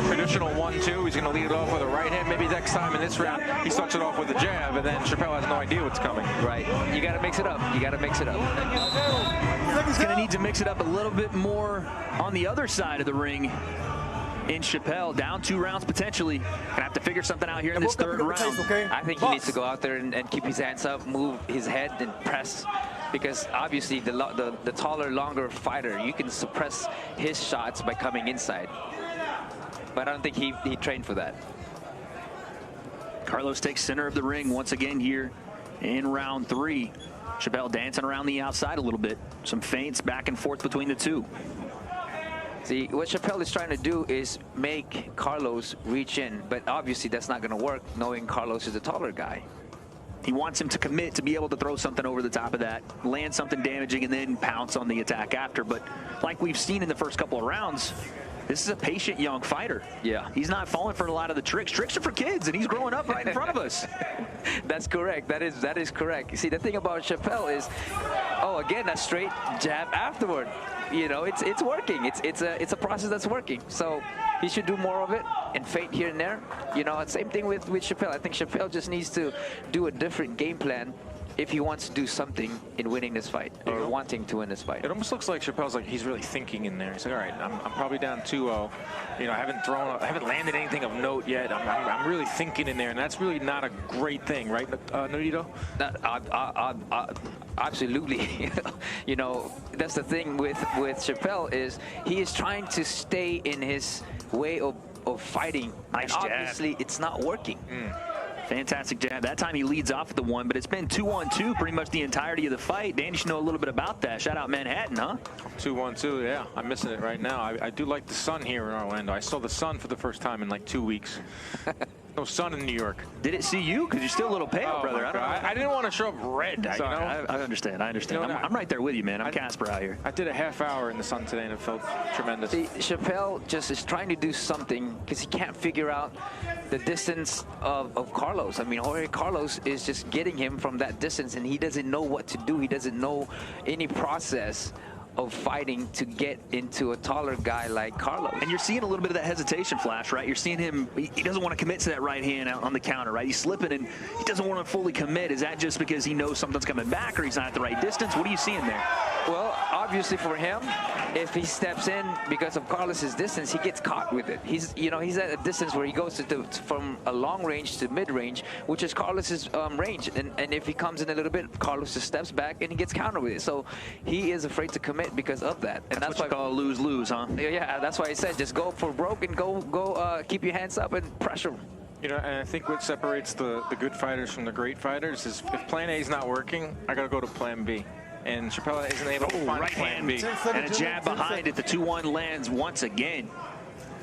traditional 1-2, he's going to lead it off with a right hand. Maybe next time in this round, he starts it off with a jab, and then Chappelle has no idea what's coming. Right. You got to mix it up. You got to mix it up. He's going to need to mix it up a little bit more on the other side of the ring. In Chappelle, down 2 rounds potentially. Gonna have to figure something out here in this 3rd round. I think he needs to go out there and keep his hands up, move his head, and press. Because obviously the taller, longer fighter, you can suppress his shots by coming inside. But I don't think he trained for that. Carlos takes center of the ring once again here in round 3. Chappelle dancing around the outside a little bit. Some feints back and forth between the two. See, what Chappelle is trying to do is make Carlos reach in, but obviously that's not going to work, knowing Carlos is a taller guy. He wants him to commit to be able to throw something over the top of that, land something damaging, and then pounce on the attack after. But like we've seen in the first couple of rounds, this is a patient young fighter. Yeah. He's not falling for a lot of the tricks. Tricks are for kids, and he's growing up right in front of us. That's correct. That is correct. See, the thing about Chappelle is, oh, again, a straight jab afterward. You know, it's working. It's a process that's working. So he should do more of it and feint here and there. You know, same thing with Chappelle. I think Chappelle just needs to do a different game plan if he wants to do something in winning this fight or wanting to win this fight. It almost looks like Chappelle's like he's really thinking in there. He's like, all right, I'm probably down 2-0. You know, I haven't landed anything of note yet. I'm really thinking in there, and that's really not a great thing, right, Nodito? Absolutely. You know, that's the thing with Chappelle is he is trying to stay in his way of fighting. Nice and jab. obviously, it's not working. Fantastic jab. That time he leads off with the 1, but it's been 2-1-2 pretty much the entirety of the fight. Dan, you should know a little bit about that. Shout out Manhattan, huh? 2-1-2, yeah. I'm missing it right now. I do like the sun here in Orlando. I saw the sun for the first time in like 2 weeks. No sun in New York. Did it see you? Because you're still a little pale, brother. I didn't want to show up red. Sorry, I understand. I understand. You know, I'm right there with you, man. I'm Casper out here. I did a half hour in the sun today, and it felt tremendous. See, Chappelle just is trying to do something because he can't figure out the distance of Carlos. I mean, Jorge Carlos is just getting him from that distance, and he doesn't know what to do. He doesn't know any process of fighting to get into a taller guy like Carlos. And you're seeing a little bit of that hesitation, Flash, right? You're seeing him, he doesn't want to commit to that right hand out on the counter, right? He's slipping and he doesn't want to fully commit. Is that just because he knows something's coming back or he's not at the right distance? What are you seeing there? Well, obviously for him, if he steps in because of Carlos's distance, he gets caught with it. He's at a distance where he goes from a long range to mid range, which is Carlos's range. And if he comes in a little bit, Carlos just steps back and he gets countered with it. So he is afraid to commit because of that. And that's why you call lose-lose, huh? Yeah, that's why I said just go for broke and go keep your hands up and pressure him. You know, and I think what separates the good fighters from the great fighters is if plan A is not working, I got to go to plan B. And Chappelle isn't able to find right plan B. And a jab behind it. The 2-1 lands once again.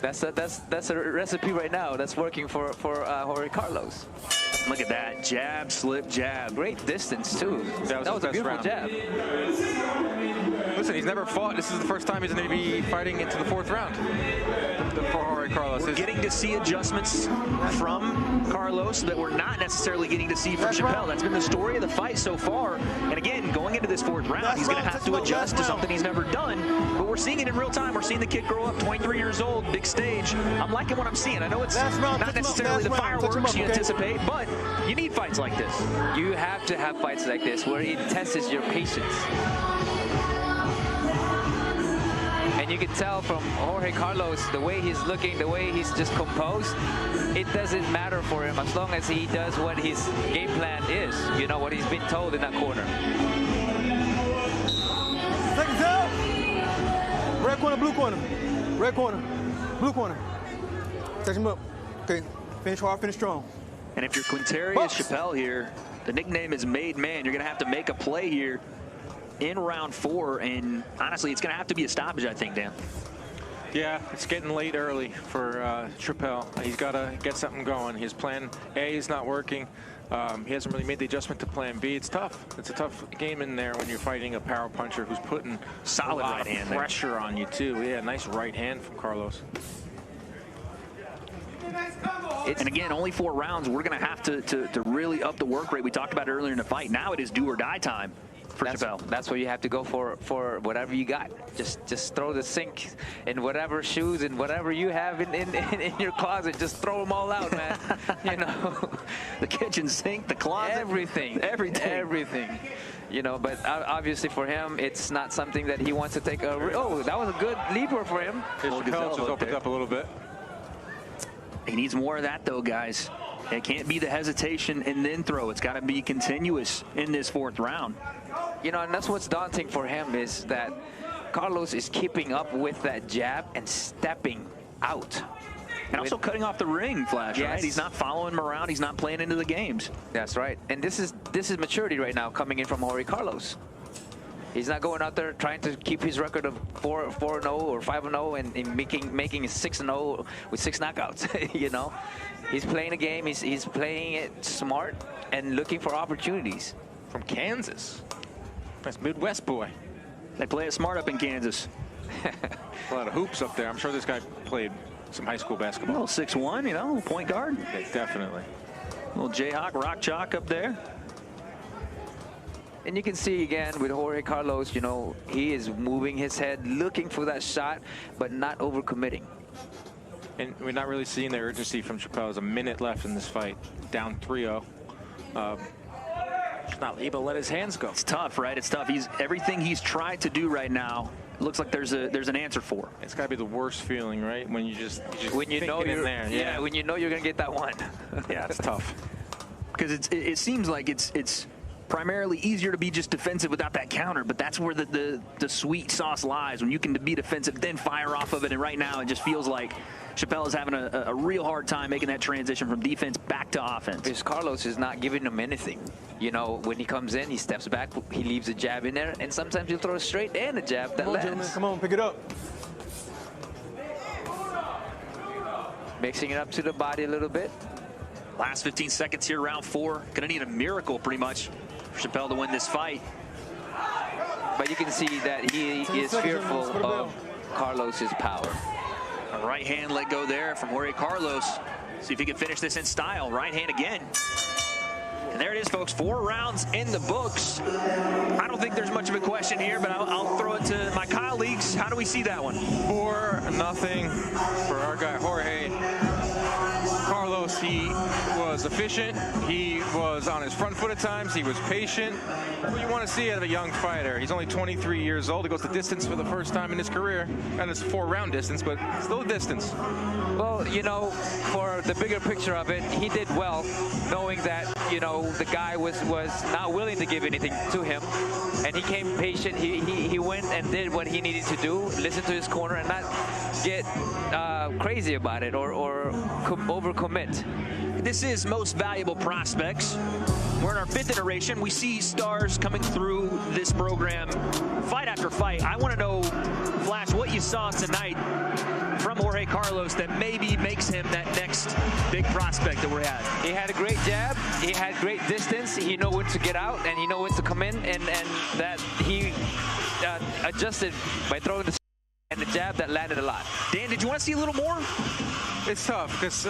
That's a recipe right now that's working for Jorge Carlos. Look at that. Jab, slip, jab. Great distance, too. That was a beautiful jab. Listen, he's never fought. This is the first time he's going to be fighting into the 4th round for Jorge Carlos. We're getting to see adjustments from Carlos that we're not necessarily getting to see from Chappelle. That's been the story of the fight so far. And again, going into this 4th round, he's going to have to adjust to something he's never done. But we're seeing it in real time. We're seeing the kid grow up, 23 years old, big stage. I'm liking what I'm seeing. I know it's not necessarily the fireworks you anticipate, but you need fights like this. You have to have fights like this where it tests your patience. And you can tell from Jorge Carlos, the way he's looking, the way he's just composed, it doesn't matter for him as long as he does what his game plan is, you know, what he's been told in that corner. Seconds out. Red corner, blue corner. Red corner, blue corner. Touch him up. Okay, finish hard, finish strong. And if you're Quintarius Chappelle here, The nickname is Made Man. You're going to have to make a play here in round 4, and honestly, it's going to have to be a stoppage, I think, Dan. Yeah, it's getting late early for Chappelle. He's got to get something going. His plan A is not working. He hasn't really made the adjustment to plan B. It's tough. It's a tough game in there when you're fighting a power puncher who's putting solid a lot right hand of pressure on you, too. Yeah, nice right hand from Carlos. And again, only 4 rounds. We're going to have to really up the work rate. We talked about it earlier in the fight. Now it is do or die time for Chappelle. That's what you have to go for whatever you got. Just throw the sink in whatever shoes and whatever you have in your closet. Just throw them all out, man. You know, the kitchen sink, the closet, everything. You know, but obviously for him, it's not something that he wants to take a. Oh, that was a good leaper for him. His pelvis just opened up a little bit. He needs more of that, though, guys. It can't be the hesitation and then throw. It's got to be continuous in this 4th round. You know, and that's what's daunting for him is that Carlos is keeping up with that jab and stepping out. And also cutting off the ring, Flash, yes. Right? He's not following him around. He's not playing into the games. That's right. And this is maturity right now coming in from Jorge Carlos. He's not going out there trying to keep his record of 4-0 or 5-0 and making it 6-0 with 6 knockouts. You know, he's playing a game. He's playing it smart and looking for opportunities. From Kansas, nice Midwest boy. They play it smart up in Kansas. A lot of hoops up there. I'm sure this guy played some high school basketball. A little 6'1", you know, point guard. Yeah, definitely. A little Jayhawk, rock chalk up there. And you can see again with Jorge Carlos, you know, he is moving his head, looking for that shot, but not overcommitting. And we're not really seeing the urgency from Chappelle. There's a minute left in this fight, down 3-0. He's not able to let his hands go. It's tough, right? It's tough. Everything he's tried to do right now, it looks like there's an answer for. It's got to be the worst feeling, right? When you just when you know you're in there. Yeah, when you know you're gonna get that one. Yeah, it's tough. Because it seems like it's primarily easier to be just defensive without that counter, but that's where the sweet sauce lies, when you can be defensive, then fire off of it. And right now, it just feels like Chappelle is having a real hard time making that transition from defense back to offense. Because Carlos is not giving him anything. You know, when he comes in, he steps back, he leaves a jab in there, and sometimes he'll throw a straight and a jab that lands. Come on, pick it up. Mixing it up to the body a little bit. Last 15 seconds here, round 4. Gonna need a miracle, pretty much, for Chappelle to win this fight. But you can see that he is fearful of Carlos's power. A right hand let go there from Jorge Carlos. See if he can finish this in style. Right hand again. And there it is, folks. 4 rounds in the books. I don't think there's much of a question here, but I'll throw it to my colleagues. How do we see that one? 4-0 for our guy Jorge Carlos. He was efficient. He was on his front foot at times. He was patient. What you want to see out of a young fighter. He's only 23 years old. He goes the distance for the first time in his career. And it's 4-round distance, but still a distance. Well, you know, for the bigger picture of it, he did well, knowing that, you know, the guy was not willing to give anything to him. And he came patient. He went and did what he needed to do, listen to his corner and not get crazy about it or overcommit. This is Most Valuable Prospects. We're in our 5th iteration. We see stars coming through this program fight after fight. I want to know, Flash, what you saw tonight from Jorge Carlos that maybe makes him that next big prospect that we're at. He had a great jab. He had great distance. He knew when to get out and he knew when to come in, and that he adjusted by throwing the and the jab that landed a lot. Dan, did you want to see a little more? It's tough because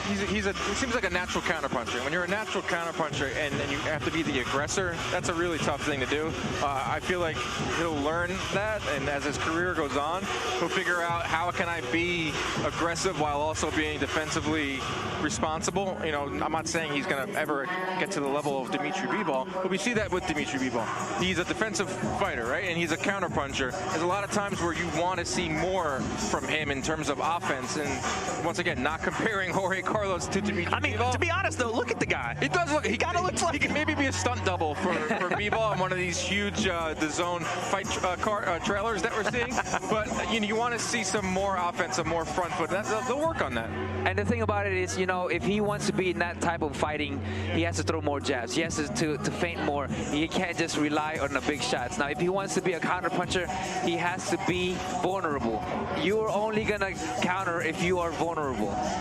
he seems like a natural counterpuncher. When you're a natural counterpuncher and you have to be the aggressor, that's a really tough thing to do. I feel like he'll learn that, and as his career goes on, he'll figure out how can I be aggressive while also being defensively responsible. You know, I'm not saying he's going to ever get to the level of Dimitri Bivol, but we see that with Dimitri Bivol. He's a defensive fighter, right? And he's a counterpuncher. There's a lot of times where you want to see more from him in terms of offense, and Once again, not comparing Jorge Carlos to Dimitri Bivol. To be honest, though, look at the guy. He does look. He kind of looks like he could maybe be a stunt double for Bivol on one of these huge the zone fight trailers that we're seeing. But you want to see some more offense, some more front foot. They'll work on that. And the thing about it is, if he wants to be in that type of fighting, he has to throw more jabs. He has to feint more. He can't just rely on the big shots. Now, if he wants to be a counter puncher, he has to be vulnerable. You're only gonna counter if you are vulnerable.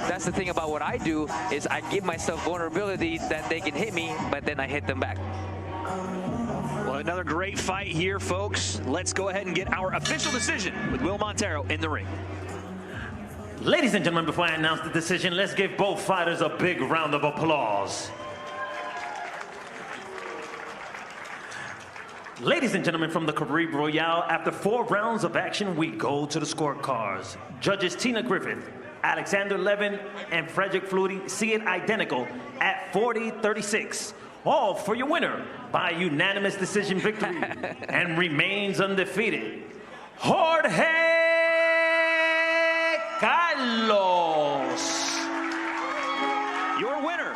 That's the thing about what I do, is I give myself vulnerability that they can hit me, but then I hit them back. Well, another great fight here, folks. Let's go ahead and get our official decision with Will Montero in the ring. Ladies and gentlemen, before I announce the decision, let's give both fighters a big round of applause. Ladies and gentlemen, from the Carib Royale, after 4 rounds of action, we go to the scorecards. Judges Tina Griffith, Alexander Levin, and Frederick Flutie see it identical at 40-36. All for your winner by unanimous decision victory and remains undefeated, Jorge Carlos. Your winner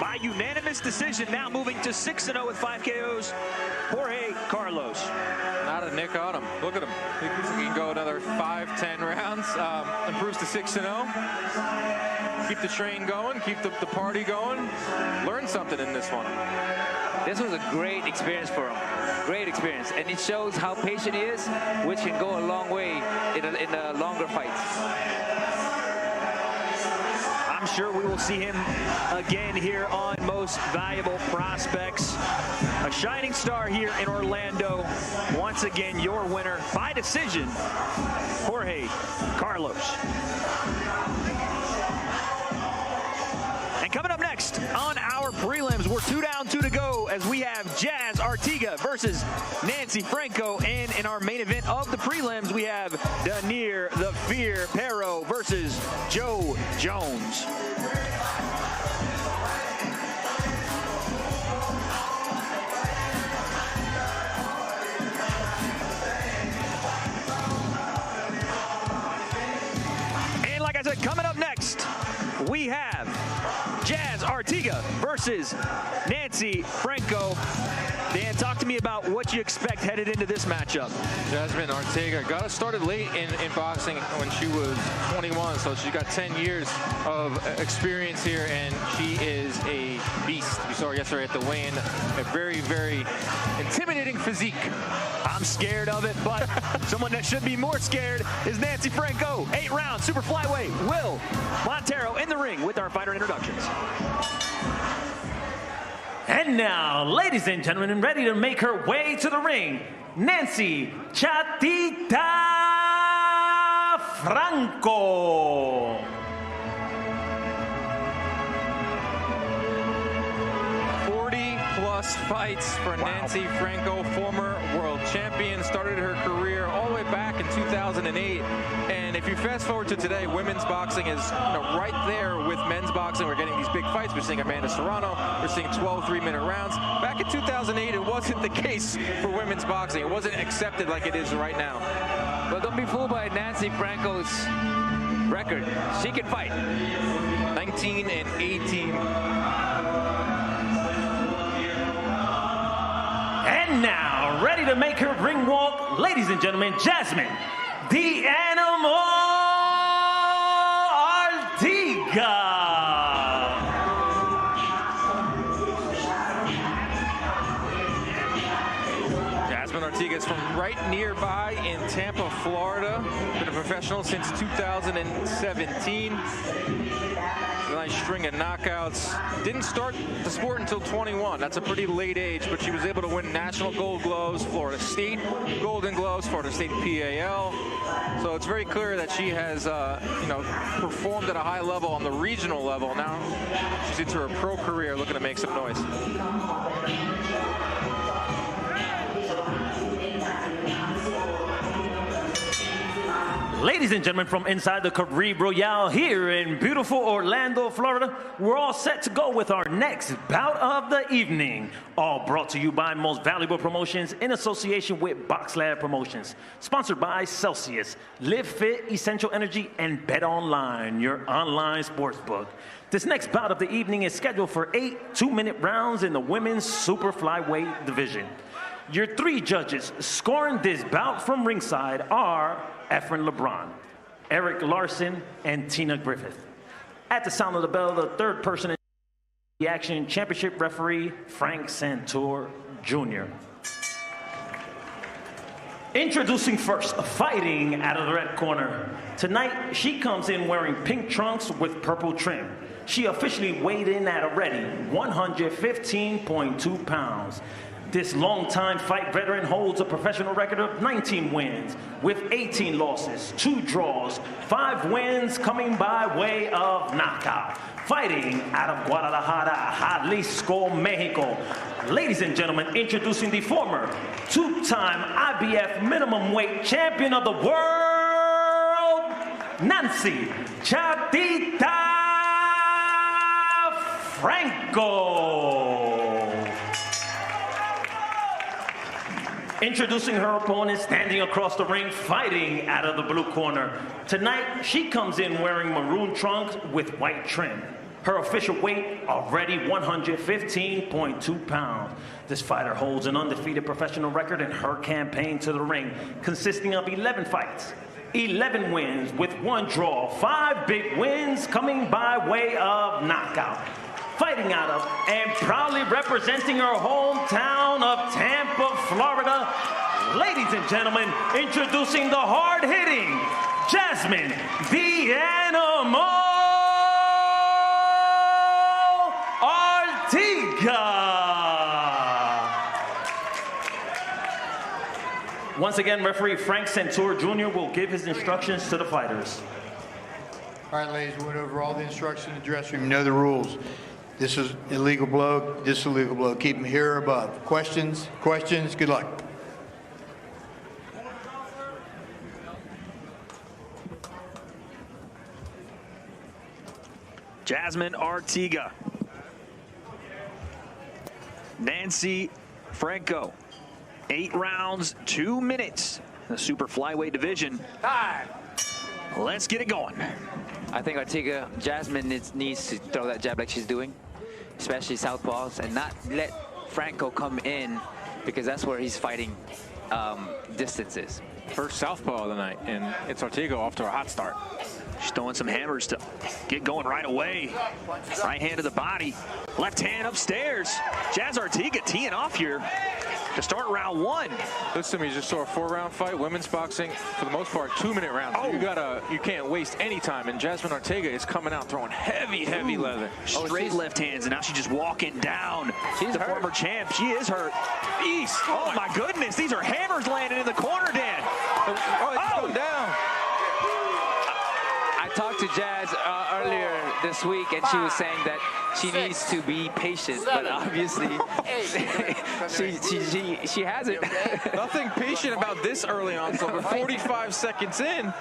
by unanimous decision, now moving to 6-0 with 5 KOs, Jorge Carlos. Not a nick on him. Look at him. He can go another 5-10 rounds. Improves to 6-0. Keep the train going. Keep the party going. Learn something in this one. This was a great experience for him. Great experience. And it shows how patient he is, which can go a long way in the longer fights. I'm sure we will see him again here on Most Valuable Prospects. A shining star here in Orlando. Once again, your winner by decision, Jorge Carlos. And coming up next on our prelims, we're 2 down, 2 to go as we have Jazz Arteaga versus Nancy Franco. And in our main event of the prelims, we have Danier the Fear Pero versus Joe Jones. And like I said, coming up next, we have Jazz Arteaga versus Nancy Franco. Dan, talk to me about what you expect headed into this matchup. Jasmine Arteaga got us started late in boxing when she was 21, so she got 10 years of experience here, and she is a beast. You saw her yesterday at the weigh-in, a very, very intimidating physique. I'm scared of it, but someone that should be more scared is Nancy Franco. 8 rounds, super flyweight. Will Montero in the ring with our fighter introductions. And now, ladies and gentlemen, ready to make her way to the ring, Nancy Chatita Franco. Plus fights for Nancy Franco, former world champion, started her career all the way back in 2008. And if you fast forward to today, women's boxing is right there with men's boxing. We're getting these big fights. We're seeing Amanda Serrano. We're seeing 12 3-minute rounds. Back in 2008, it wasn't the case for women's boxing. It wasn't accepted like it is right now. But don't be fooled by Nancy Franco's record. She can fight. 19-18. And now, ready to make her ring walk, ladies and gentlemen, Jasmine, the Animal Arteaga. Jasmine Arteaga is from right nearby in Tampa, Florida. Been a professional since 2017. A nice string of knockouts. Didn't start the sport until 21. That's a pretty late age, but she was able to win national gold gloves, Florida State Golden Gloves, Florida State PAL. So it's very clear that she has, performed at a high level on the regional level. Now she's into her pro career, looking to make some noise. Ladies and gentlemen, from inside the Caribe Royale here in beautiful Orlando, Florida, we're all set to go with our next bout of the evening. All brought to you by Most Valuable Promotions in association with BoxLab Promotions. Sponsored by Celsius, Live Fit, Essential Energy, and Bet Online, your online sportsbook. This next bout of the evening is scheduled for 8 2-minute rounds in the women's super flyweight division. Your 3 judges scoring this bout from ringside are Efren LeBron, Eric Larson, and Tina Griffith. At the sound of the bell, the third person in the action, championship referee Frank Santor Jr. Introducing first, fighting out of the red corner. Tonight, she comes in wearing pink trunks with purple trim. She officially weighed in at a ready 115.2 pounds. This longtime fight veteran holds a professional record of 19 wins with 18 losses, 2 draws, 5 wins coming by way of knockout. Fighting out of Guadalajara, Jalisco, Mexico. Ladies and gentlemen, introducing the former 2-time IBF minimum weight champion of the world, Nancy Chatita Franco. Introducing her opponent, standing across the ring, fighting out of the blue corner. Tonight, she comes in wearing maroon trunks with white trim. Her official weight, already 115.2 pounds. This fighter holds an undefeated professional record in her campaign to the ring, consisting of 11 fights, 11 wins with 1 draw, 5 big wins coming by way of knockout. Fighting out of and proudly representing her hometown of Tampa, Florida, ladies and gentlemen, introducing the hard-hitting Jasmine the Animal Arteaga. Once again, referee Frank Santor Jr. will give his instructions to the fighters. All right, ladies, we went over all the instructions in the dressing room. You know the rules. This is illegal blow, this is illegal blow. Keep them here or above. Questions? Questions? Good luck. Jasmine Arteaga. Nancy Franco. 8 rounds, 2 minutes. The super flyweight division. Let's get it going. I think Arteaga, Jasmine needs to throw that jab like she's doing, especially southpaws, and not let Franco come in, because that's where he's fighting distances. First southpaw of the night, and it's Arteaga off to a hot start. She's throwing some hammers to get going right away. Right hand to the body, left hand upstairs. Jazz Arteaga teeing off here to start round 1. Listen to me, you just saw a 4-round fight. Women's boxing, for the most part, 2-minute rounds. Oh. You can't waste any time. And Jasmine Arteaga is coming out throwing heavy leather. Straight left hands, and now she's just walking down. She's the former champ. She is hurt. Beast. Oh my goodness, these are hammers landing in the corner, Dan. Oh, it's going down. I talked to Jazz earlier this week, and she was saying that she needs to be patient, but obviously she hasn't. Nothing patient about this early on, so we're 45 seconds in,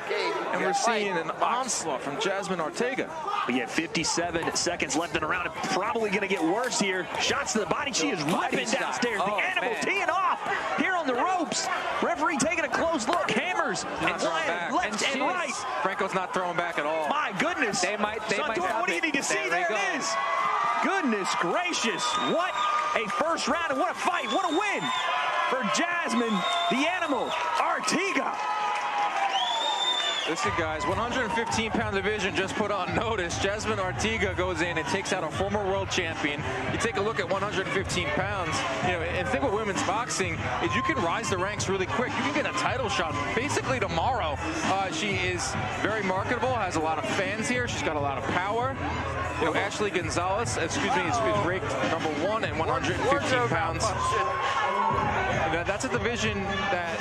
and we're seeing an onslaught from Jasmine Arteaga. We have 57 seconds left in the round. It's probably going to get worse here. Shots to the body. She is ripping downstairs. The Animal teeing off here on the ropes. Referee taking a close look. Hammers and left and right. Franco's not throwing back at all. My goodness. They might what do you need to see? There it is. Goodness gracious. What a first round, and what a fight. What a win for Jasmine the Animal Arteaga. Listen, guys, 115-pound division just put on notice. Jasmine Arteaga goes in and takes out a former world champion. You take a look at 115 pounds, and the thing with women's boxing is you can rise the ranks really quick. You can get a title shot basically tomorrow. She is very marketable, has a lot of fans here. She's got a lot of power. Ashley Gonzalez, is ranked #1 at 115 pounds. That's a division that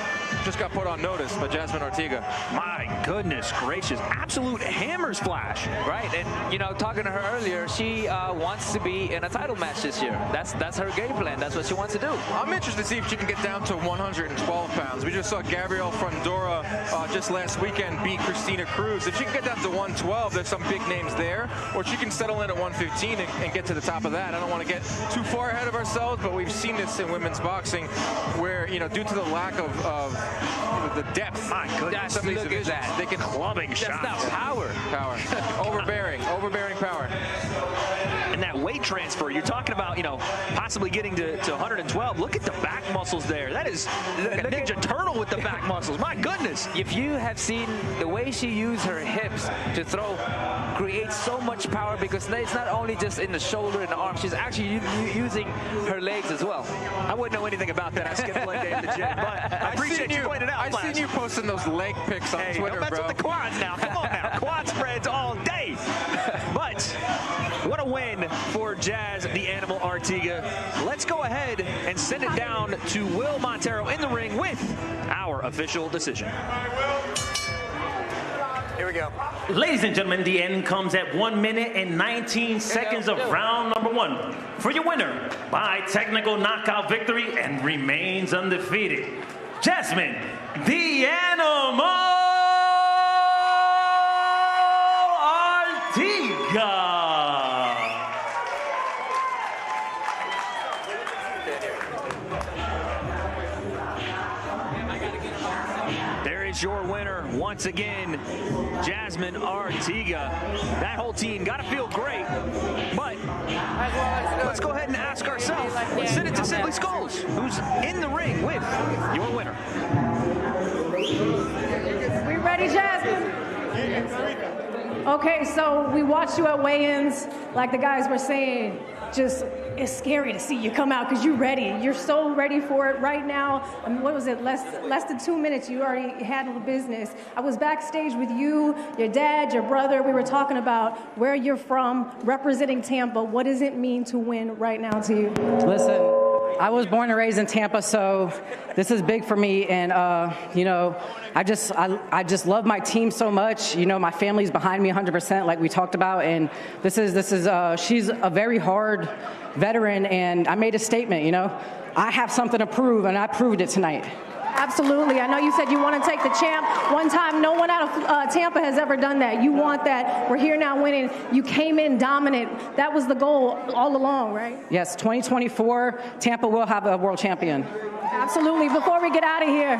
just got put on notice by Jasmine Arteaga. My goodness gracious, absolute hammer splash. Right, and you know, talking to her earlier, she wants to be in a title match this year. That's her game plan. That's what she wants to do. I'm interested to see if she can get down to 112 pounds. We just saw Gabrielle Frondora just last weekend beat Christina Cruz. If she can get down to 112, there's some big names there. Or she can settle in at 115 and get to the top of that. I don't want to get too far ahead of ourselves, but we've seen this in women's boxing where, you know, due to the lack of the depth. My goodness, some of these look divisions, at that. they can clubbing That's shots. not power. overbearing power. And that weight transfer, you're talking about, you know, possibly getting to 112. Look at the back muscles there. That is like a Ninja Turtle with the back muscles. My goodness. If you have seen the way she used her hips to throw, creates so much power, because it's not only just in the shoulder and the arm, she's actually using her legs as well. I wouldn't know anything about that. I skipped leg day at the gym, but I appreciate you pointing it out. I've seen you posting those leg pics on Twitter, that's bro. with the quads now. Come on now. Quad spreads all day. But what a win for Jazz, the Animal Arteaga. Let's go ahead and send it down to Will Montero in the ring with our official decision. Here we go. Ladies and gentlemen, the end comes at 1 minute and 19 seconds of round number 1. For your winner by technical knockout victory and remains undefeated, Jasmine, the Animal Arteaga. There is your winner once again, Jasmine Arteaga. That whole team got to feel great, but let's go ahead and ask ourselves, send it to Simply Skulls, who's in the ring with your winner. We ready, Jasmine? Okay, so we watched you at weigh-ins, like the guys were saying. Just, it's scary to see you come out because you're ready. You're so ready for it right now. I mean, what was it, less than 2 minutes, you already handled the business. I was backstage with you, your dad, your brother. We were talking about where you're from, representing Tampa. What does it mean to win right now to you? Listen, I was born and raised in Tampa, so this is big for me. And, you know, I just love my team so much. You know, my family's behind me 100%, like we talked about. And she's a very hard veteran, and I made a statement, you know. I have something to prove, and I proved it tonight. Absolutely. I know you said you want to take the champ one time. No one out of Tampa has ever done that. You want that. We're here now winning. You came in dominant. That was the goal all along, right? Yes, 2024, Tampa will have a world champion. Absolutely. Before we get out of here,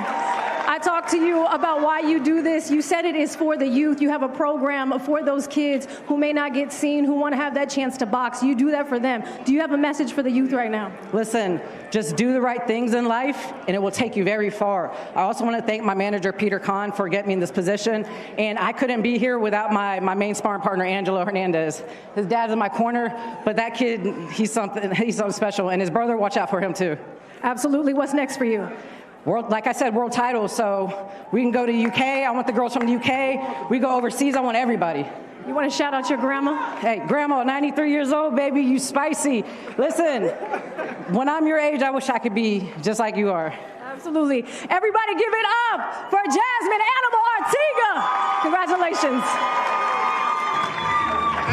I talked to you about why you do this. You said it is for the youth. You have a program for those kids who may not get seen, who want to have that chance to box. You do that for them. Do you have a message for the youth right now? Listen, just do the right things in life, and it will take you very far. I also want to thank my manager, Peter Kahn, for getting me in this position. And I couldn't be here without my main sparring partner, Angelo Hernandez. His dad's in my corner, but that kid, he's something special. And his brother, watch out for him too. Absolutely. What's next for you? Like I said, world title. So we can go to the UK. I want the girls from the UK. We go overseas. I want everybody. You want to shout out your grandma? Hey, grandma, 93 years old, baby. You spicy. Listen, when I'm your age, I wish I could be just like you are. Absolutely. Everybody give it up for Jasmine Animal Arteaga. Congratulations.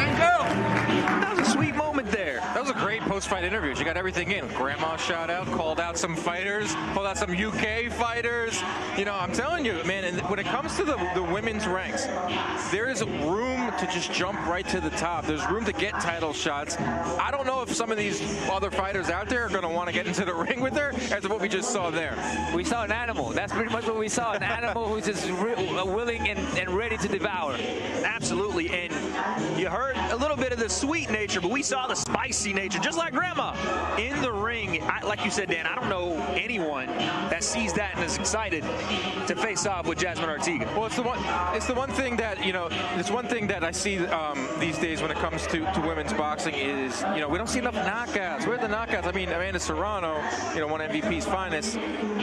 And go. That was a sweet moment there. That was a great post-fight interview. She got everything in. Grandma shout out, called out some fighters, called out some UK fighters. You know, I'm telling you, man, and when it comes to the women's ranks, there is room to just jump right to the top. There's room to get title shots. I don't know if some of these other fighters out there are going to want to get into the ring with her as what we just saw there. We saw an animal. That's pretty much what we saw, an animal who's just willing and ready to devour. Absolutely, and you heard a little bit of the sweet nature, but we saw the spicy nature, just like Grandma in the ring. Like you said, Dan, I don't know anyone that sees that and is excited to face off with Jasmine Arteaga. Well, it's the one thing that, you know, it's one thing that I see these days when it comes to women's boxing is, you know, we don't see enough knockouts. Where are the knockouts? I mean, Amanda Serrano, you know, one of MVP's finest,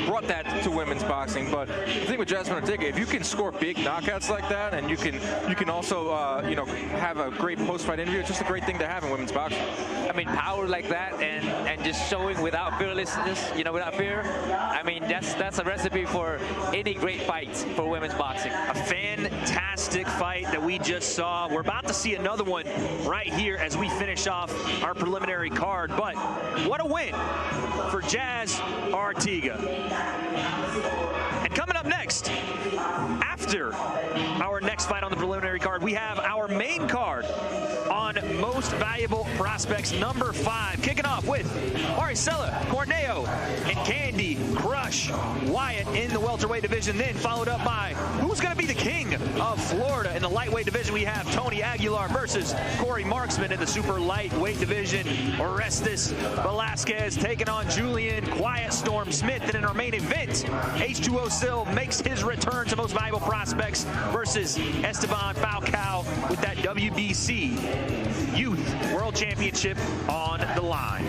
brought that to women's boxing. But the thing with Jasmine Arteaga, if you can score big knockouts like that, and you can also, you know, have a great post-fight interview. It's just a great thing to have in women's boxing. I mean, power like that and just showing without fearlessness, without fear. I mean, that's a recipe for any great fights for women's boxing. A fantastic fight that we just saw. We're about to see another one right here as we finish off our preliminary card. But what a win for Jazz Arteaga. And coming up next, after our next fight on the preliminary card, we have our main card on Most Valuable Prospects number 5, kicking off with Maricela Corneo and Candy Crush Wyatt in the welterweight division, then followed up by who's going to be the king of Florida in the lightweight division. We have Tony Aguilar versus Corey Marksman in the super lightweight division. Orestes Velasquez taking on Julian Quiet Storm Smith. And in our main event, H2O Sylve makes his return to Most Valuable Prospects versus Estivan Falcao with that WBC Youth World Championship on the line.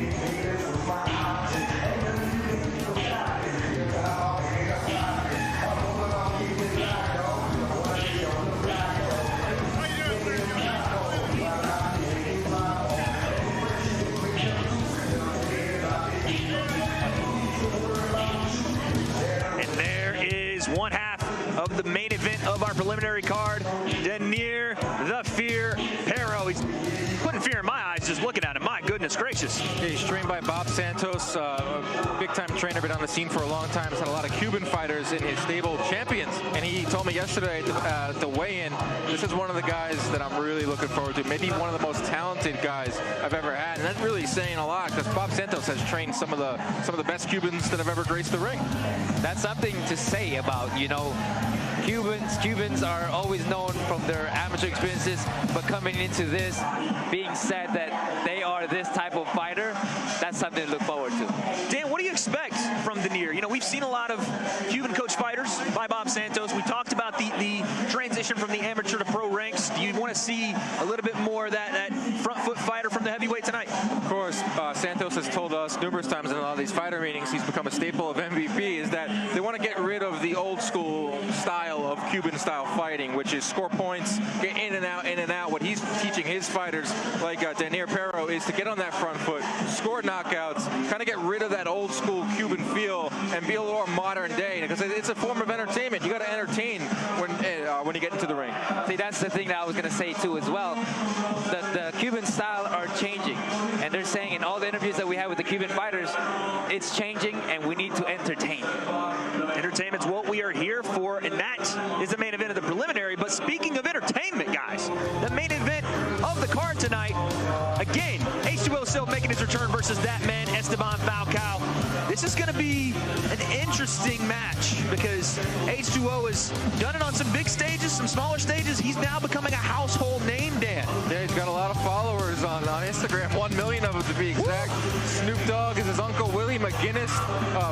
And there is one half of the main event of our preliminary card. Danier the Fear Pero. He's putting fear in my eyes just looking at him. My goodness gracious. Yeah, he's trained by Bob Santos, a big-time trainer, been on the scene for a long time. He's had a lot of Cuban fighters in his stable, champions. And he told me yesterday at the weigh-in, this is one of the guys that I'm really looking forward to. Maybe one of the most talented guys I've ever had. And that's really saying a lot because Bob Santos has trained some of the best Cubans that have ever graced the ring. That's something to say about, Cubans are always known from their amateur experiences, but coming into this, being said that they are this type of fighter, that's something to look forward to. Dan, what do you expect from Danier? We've seen a lot of Cuban coach fighters by Bob Santos. We talked about the transition from the amateur to pro ranks. Do you want to see a little bit more of that front foot fighter from the heavyweight tonight? Of course, Santos has told us numerous times in a lot of these fighter meetings, he's become a staple of MVP, is that they want to get rid of the old school style of Cuban style fighting, which is score points, get in and out. What he's teaching his fighters like Danier Pero is to get on that front foot, score knockouts, kind of get rid of that old school Cuban feel and be a little more modern day, because it's a form of entertainment. You got to entertain when you get into the ring. See, that's the thing that I was going to say too as well. The Cuban style are changing, and they're saying in all the interviews that we have with the Cuban fighters, it's changing and we need to entertain. Entertainment's what we are here for, and that is the main event of the preliminary. But speaking of entertainment, guys, the main event of the card tonight, again, H2O Sylve making his return versus that man, Estivan Falcao. This is going to be an interesting match because H2O has done it on some big stages, some smaller stages. He's now becoming a household name, Dan. Yeah, he's got a lot of followers on Instagram, 1 million of them to be exact. Snoop Dogg is his uncle. Willie McGinnis,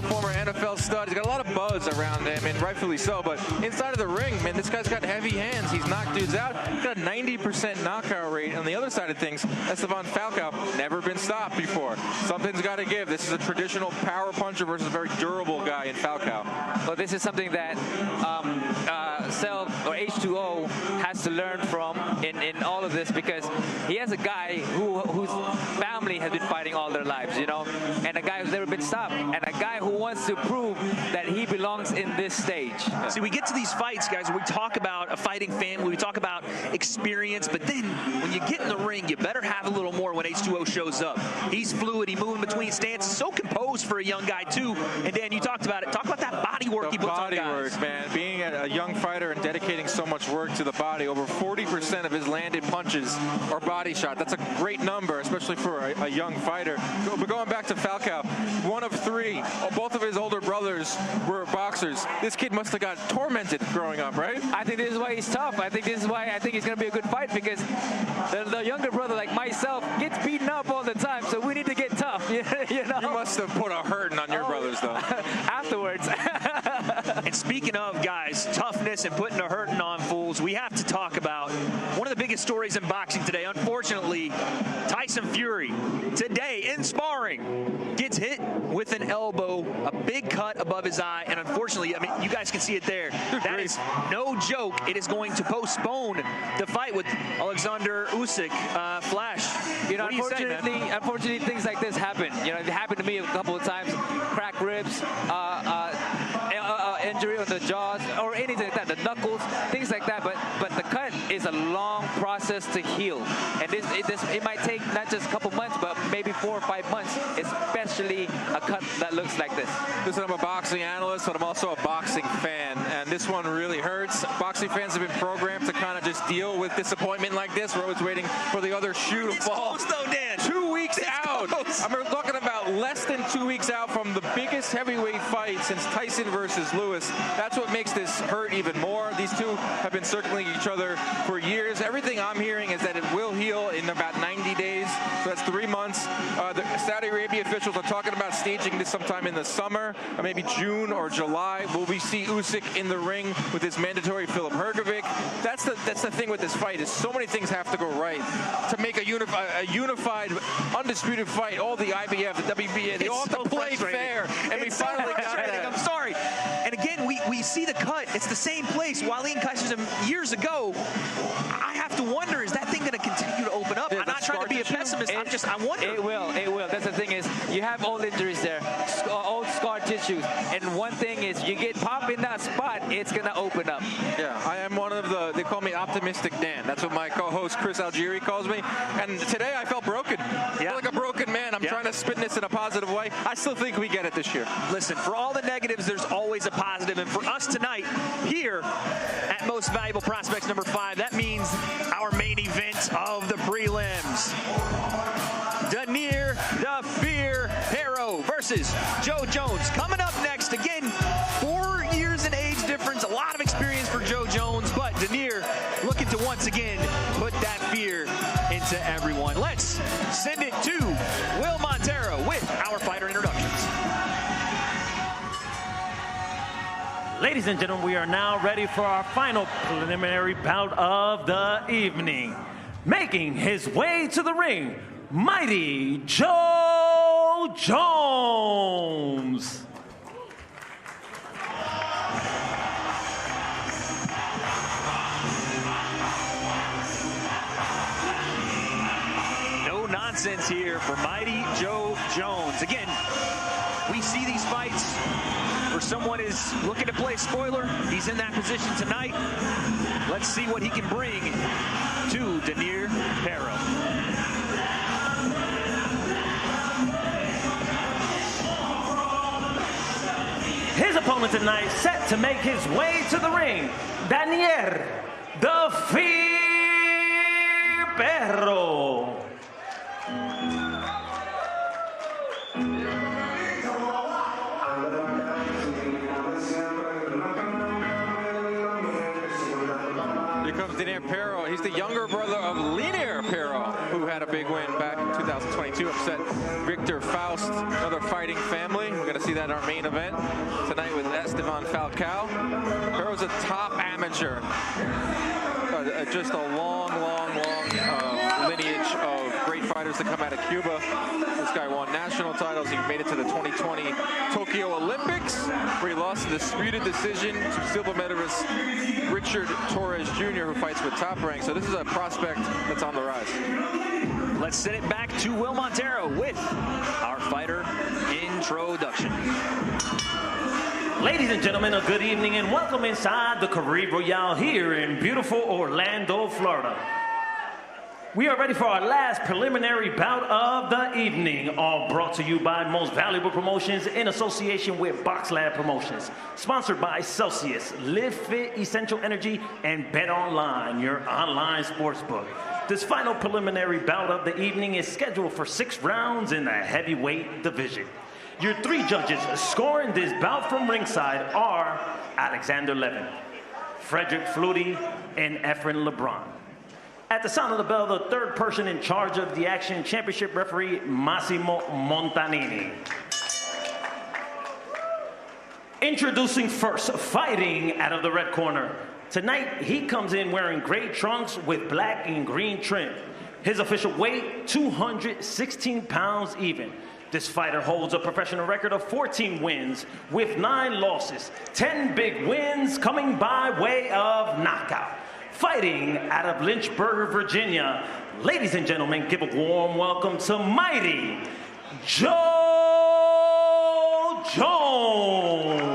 former NFL stud. He's got a lot of buzz around him, and rightfully so. But inside of the ring, man, this guy's got heavy hands. He's knocked dudes out. He's got a 90% knockout rate. On the other side of things, Estivan Falcao, never been stopped before. Something's got to give. This is a traditional power puncher versus a very durable guy in Falcao. Well, this is something that Sylve or H2O has to learn from in all of this, because he has a guy whose family has been fighting all their lives, and a guy who's never been stopped, and a guy who wants to prove that he belongs in this stage. See, we get to these fights, guys, we talk about a fighting family, we talk about experience, but then when you get in the ring, you better have a little more when H2O shows up. He's fluid, he's moving between stances, so composed for a young guy too. And Dan, you talked about it. Talk about that body work he puts on guys. Body work, man. Being a young fighter and dedicating so much work to the body, over 40% of his landed punches are body shot. That's a great number, especially for a young fighter. But going back to Falcao, 1 of 3, both of his older brothers were boxers. This kid must have got tormented growing up, right? I think this is why he's tough. I think this is why I think he's going to be a good fight, because the younger brother like myself gets beaten up all the time, so we need to get tough. You must have put a hurting on your brothers, though. Afterwards. And speaking of, guys, toughness and putting a hurting on fools, we have to talk about one of the biggest stories in boxing today. Unfortunately, Tyson Fury today in sparring gets hit with an elbow, a big cut above his eye, and unfortunately, I mean, you guys can see it there. That is no joke. It is going to postpone the fight with Alexander Usyk. Flash, you know, unfortunately, things like this happen. You know, it happened to me a couple of times. Cracked ribs, injury on the jaws, or anything like that, the knuckles, things like that. But the cut is a long process to heal, and it might take not just a couple months, but maybe 4 or 5 months, especially a cut that looks like this. Listen, I'm a boxing analyst, but I'm also a boxing fan, and this one really hurts. Boxing fans have been programmed to kind of just deal with disappointment like this. We're always waiting for the other shoe to fall. Close though, Dan. 2 weeks out. I'm talking about less than 2 weeks out from the biggest heavyweight fight since Tyson versus Lewis. That's what makes this hurt even more. These two have been circling each other for years. Everything I'm hearing is that it will heal in about 90 days. So that's 3 months. The Saudi Arabia officials are talking about staging this sometime in the summer, or maybe June or July. Will we see Usyk in the ring with his mandatory Filip Hrgovic? That's the thing with this fight, is so many things have to go right to make a unified, undisputed fight. All the IBF, the WBA, they all have to play fair, and we finally got that. I'm sorry. And again, we see the cut. It's the same place. Wallin Kaiser's years ago. I have to wonder, is that thing going to continue to open up? I'm not trying to be a pessimist. I wonder. It will. That's the thing is, you have old injuries there, old scar tissues, and one thing is, you get popped in that spot, it's going to open up. Yeah, I am one of they call me Optimistic Dan. That's what my co-host Chris Algieri calls me. And today I felt broken. I feel like a broken man. I'm trying to spin this in a positive way. I still think we get it this year. Listen, for all the negatives, there's always a positive. And for us tonight, here at Most Valuable Prospects number 5, that means our main event of the prelims. Danier the Fear Pero versus Joe Jones. Coming up next, again, 4 years in age difference, a lot of experience for Joe Jones, but Danier looking to once again put that fear into everyone. Let's send it to Will Montero with our fighter introductions. Ladies and gentlemen, we are now ready for our final preliminary bout of the evening. Making his way to the ring, Mighty Joe Jones. No nonsense here for Mighty Joe Jones. Again, we see these fights where someone is looking to play spoiler. He's in that position tonight. Let's see what he can bring to Danier Pero. His opponent tonight set to make his way to the ring, Danier the Fear Pero. Here comes Danier Pero. He's the younger brother of Linier Pero, who had a big win back in 2022, upset Victor Faust, another fighting family. We're going to see that in our main event tonight with Estivan Falcao. Pero's a top amateur. Just a long lineage of great fighters that come out of Cuba. This guy won national titles. He made it to the 2020 Tokyo Olympics, where he lost a disputed decision to silver medalist Richard Torres Jr., who fights with Top Rank. So this is a prospect that's on the rise. Let's send it back to Will Montero with our fighter introduction. Ladies and gentlemen, a good evening and welcome inside the Caribe Royale here in beautiful Orlando, Florida. We are ready for our last preliminary bout of the evening, all brought to you by Most Valuable Promotions in association with Box Lab Promotions. Sponsored by Celsius, Live Fit, Essential Energy, and Bet Online, your online sportsbook. This final preliminary bout of the evening is scheduled for 6 rounds in the heavyweight division. Your 3 judges scoring this bout from ringside are Alexander Levin, Frederick Flutie, and Efren LeBron. At the sound of the bell, the 3rd person in charge of the action, championship referee Massimo Montanini. Introducing first, fighting out of the red corner. Tonight, he comes in wearing gray trunks with black and green trim. His official weight, 216 pounds even. This fighter holds a professional record of 14 wins with 9 losses, 10 big wins coming by way of knockout. Fighting out of Lynchburg, Virginia, ladies and gentlemen, give a warm welcome to mighty Joe Jones.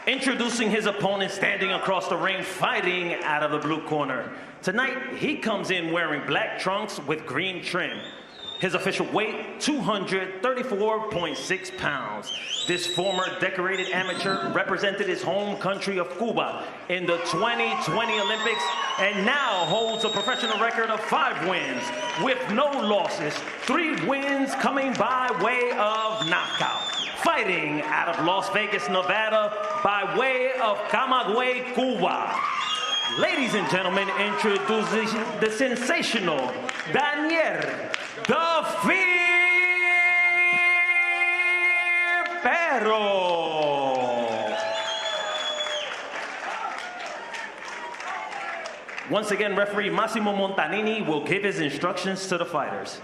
Introducing his opponent, standing across the ring, fighting out of the blue corner. Tonight, he comes in wearing black trunks with green trim. His official weight, 234.6 pounds. This former decorated amateur represented his home country of Cuba in the 2020 Olympics and now holds a professional record of 5 wins with no losses, 3 wins coming by way of knockout. Fighting out of Las Vegas, Nevada by way of Camagüey, Cuba. Ladies and gentlemen, introducing the sensational Daniel "The Fear" Perro. Once again, referee Massimo Montanini will give his instructions to the fighters.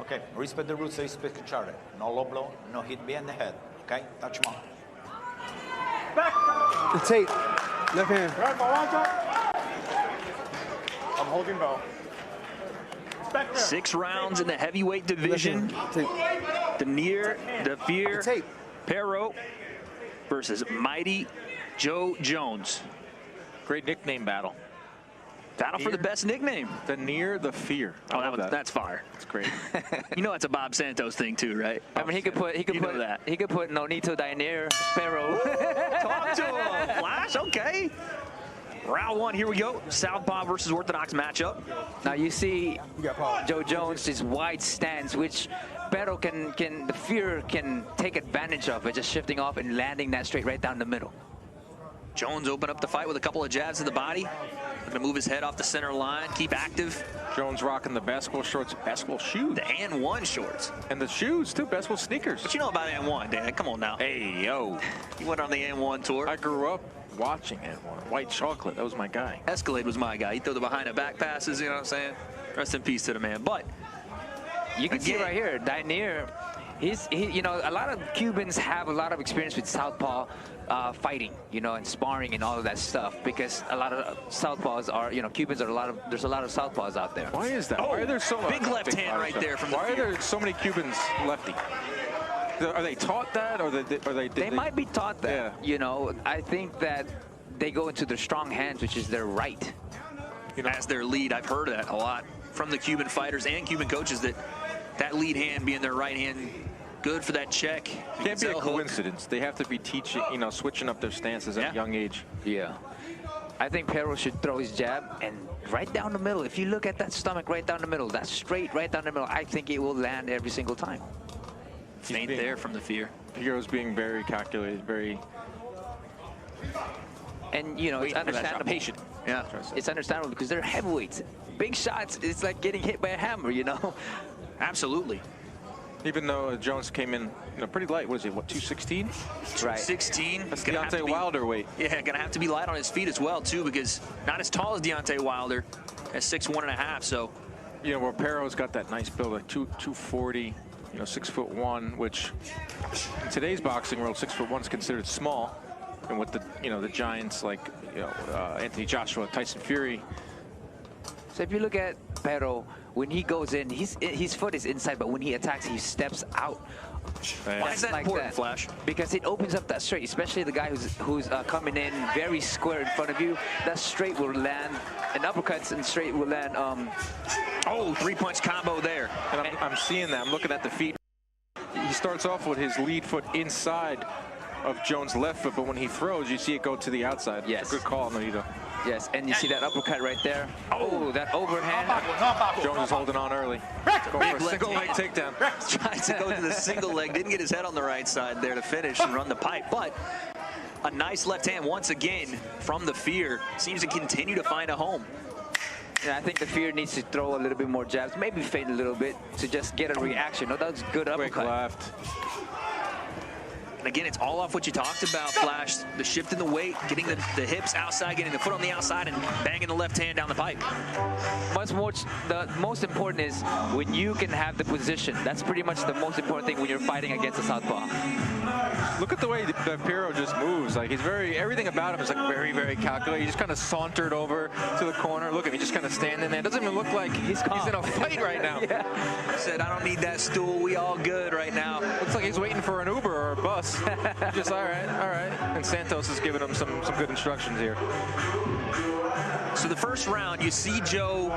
Okay, respect the rules, respect each other. No low blow, no hit behind the head. Okay, touch him up. The tape. Left hand. I'm holding ball. 6 rounds in the heavyweight division. Daniel "The Fear" Perro versus mighty Joe Jones. Great nickname battle. Battle for the best nickname. Daniel "The Fear." Oh, that's fire. That's great. You know, it's a Bob Santos thing too, right? I mean, he could put Nonito Daniel Perro. Talk to him, Flash. Okay. Round 1, here we go. Southpaw versus Orthodox matchup. Now you see Joe Jones' wide stance, which Perro the Fear can take advantage of it, just shifting off and landing that straight right down the middle. Jones opened up the fight with a couple of jabs to the body. Going to move his head off the center line, keep active. Jones rocking the basketball shorts, basketball shoes. The N1 shorts. And the shoes, too, basketball sneakers. What you know about N1, Dan? Come on now. Hey, yo. You went on the N1 tour. I grew up watching N1. White Chocolate, that was my guy. Escalade was my guy. He threw the behind the back passes, you know what I'm saying? Rest in peace to the man. But you can see right here, Daniel, you know, a lot of Cubans have a lot of experience with southpaw fighting, you know, and sparring and all of that stuff, because a lot of southpaws are, you know, Cubans are there's a lot of southpaws out there. Why is that? Why are there so big left hand right there from the Why are there so many Cubans lefty? Are they taught that, or they might be taught that? Yeah. You know, I think that they go into their strong hands, which is their right. You know, as their lead, I've heard that a lot from the Cuban fighters and Cuban coaches, that lead hand being their right hand, good for that check. Can't be a coincidence. They have to be teaching, you know, switching up their stances at a young age. Yeah. I think Perro should throw his jab and right down the middle. If you look at that stomach right down the middle, that straight right down the middle, I think it will land every single time. Feint there from the Fear. Piero's being very calculated, very... And, you know, it's understandable. Patient. Yeah. It's understandable because they're heavyweights. Big shots, it's like getting hit by a hammer, you know? Absolutely. Even though Jones came in, you know, pretty light. What is he, what, 216? Right. 216. That's Deontay Wilder weight. Yeah, gonna have to be light on his feet as well, too, because not as tall as Deontay Wilder, at 6'1.5", so. You know, where Perro's got that nice build, like 240, you know, 6'1", which in today's boxing world, 6'1" is considered small. And with the, you know, the giants like, you know, Anthony Joshua, Tyson Fury. So if you look at Perro, when he goes in, his foot is inside, but when he attacks, he steps out. Why is that like important, Flash? Because it opens up that straight, especially the guy who's coming in very square in front of you. That straight will land, and uppercuts and straight will land. Oh, 3-punch combo there. And I'm seeing that. I'm looking at the feet. He starts off with his lead foot inside of Jones' left foot, but when he throws, you see it go to the outside. Yes. Good call, Nonito. Yes, and you see that uppercut right there. Oh, that overhand. Jones is holding on early. Going for a single leg takedown. Tries to go to the single leg. Didn't get his head on the right side there to finish and run the pipe. But a nice left hand once again from the Fear. Seems to continue to find a home. Yeah, I think the Fear needs to throw a little bit more jabs, maybe feint a little bit to just get a reaction. No, that was good uppercut. Quick left. And again, it's all off what you talked about, Flash. The shift in the weight, getting the hips outside, getting the foot on the outside, and banging the left hand down the pipe. The most important is when you can have the position. That's pretty much the most important thing when you're fighting against a southpaw. Look at the way that Pero just moves. Like, he's everything about him is like very, very calculated. He just kind of sauntered over to the corner. Look at him, he's just kind of standing there. It doesn't even look like he's in a fight right now. Yeah. He said, I don't need that stool. We all good right now. Looks like he's waiting for an Uber or a bus. Just all right. And Santos is giving him some good instructions here. So the first round, you see Joe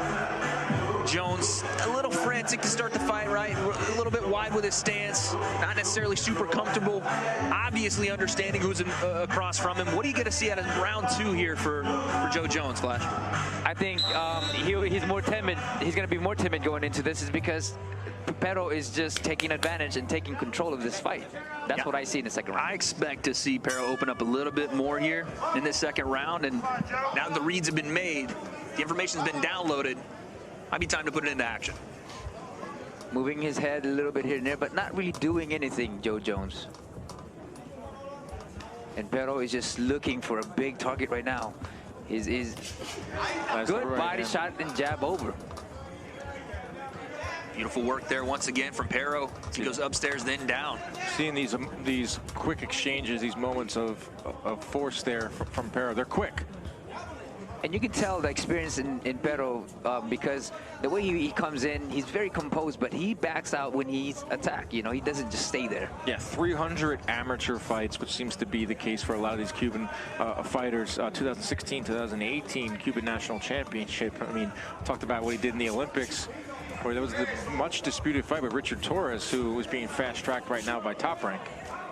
Jones a little frantic to start the fight, right? A little bit wide with his stance, not necessarily super comfortable. Obviously understanding who's across from him. What are you going to see out of round 2 here for Joe Jones, Flash? I think he's more timid. He's going to be more timid going into this, is because Pero is just taking advantage and taking control of this fight. That's what I see in the second round. I expect to see Pero open up a little bit more here in this second round, and now that the reads have been made, the information's been downloaded, might be time to put it into action. Moving his head a little bit here and there, but not really doing anything, Joe Jones. And Pero is just looking for a big target right now. Is good body shot and jab over. Beautiful work there once again from Pero. He goes upstairs, then down. Seeing these quick exchanges, these moments of force there from Pero. They're quick. And you can tell the experience in Pero because the way he comes in, he's very composed, but he backs out when he's attacked. You know, he doesn't just stay there. Yeah, 300 amateur fights, which seems to be the case for a lot of these Cuban fighters. 2016, 2018 Cuban National Championship. I mean, talked about what he did in the Olympics, where there was the much disputed fight with Richard Torres, who was being fast-tracked right now by Top Rank.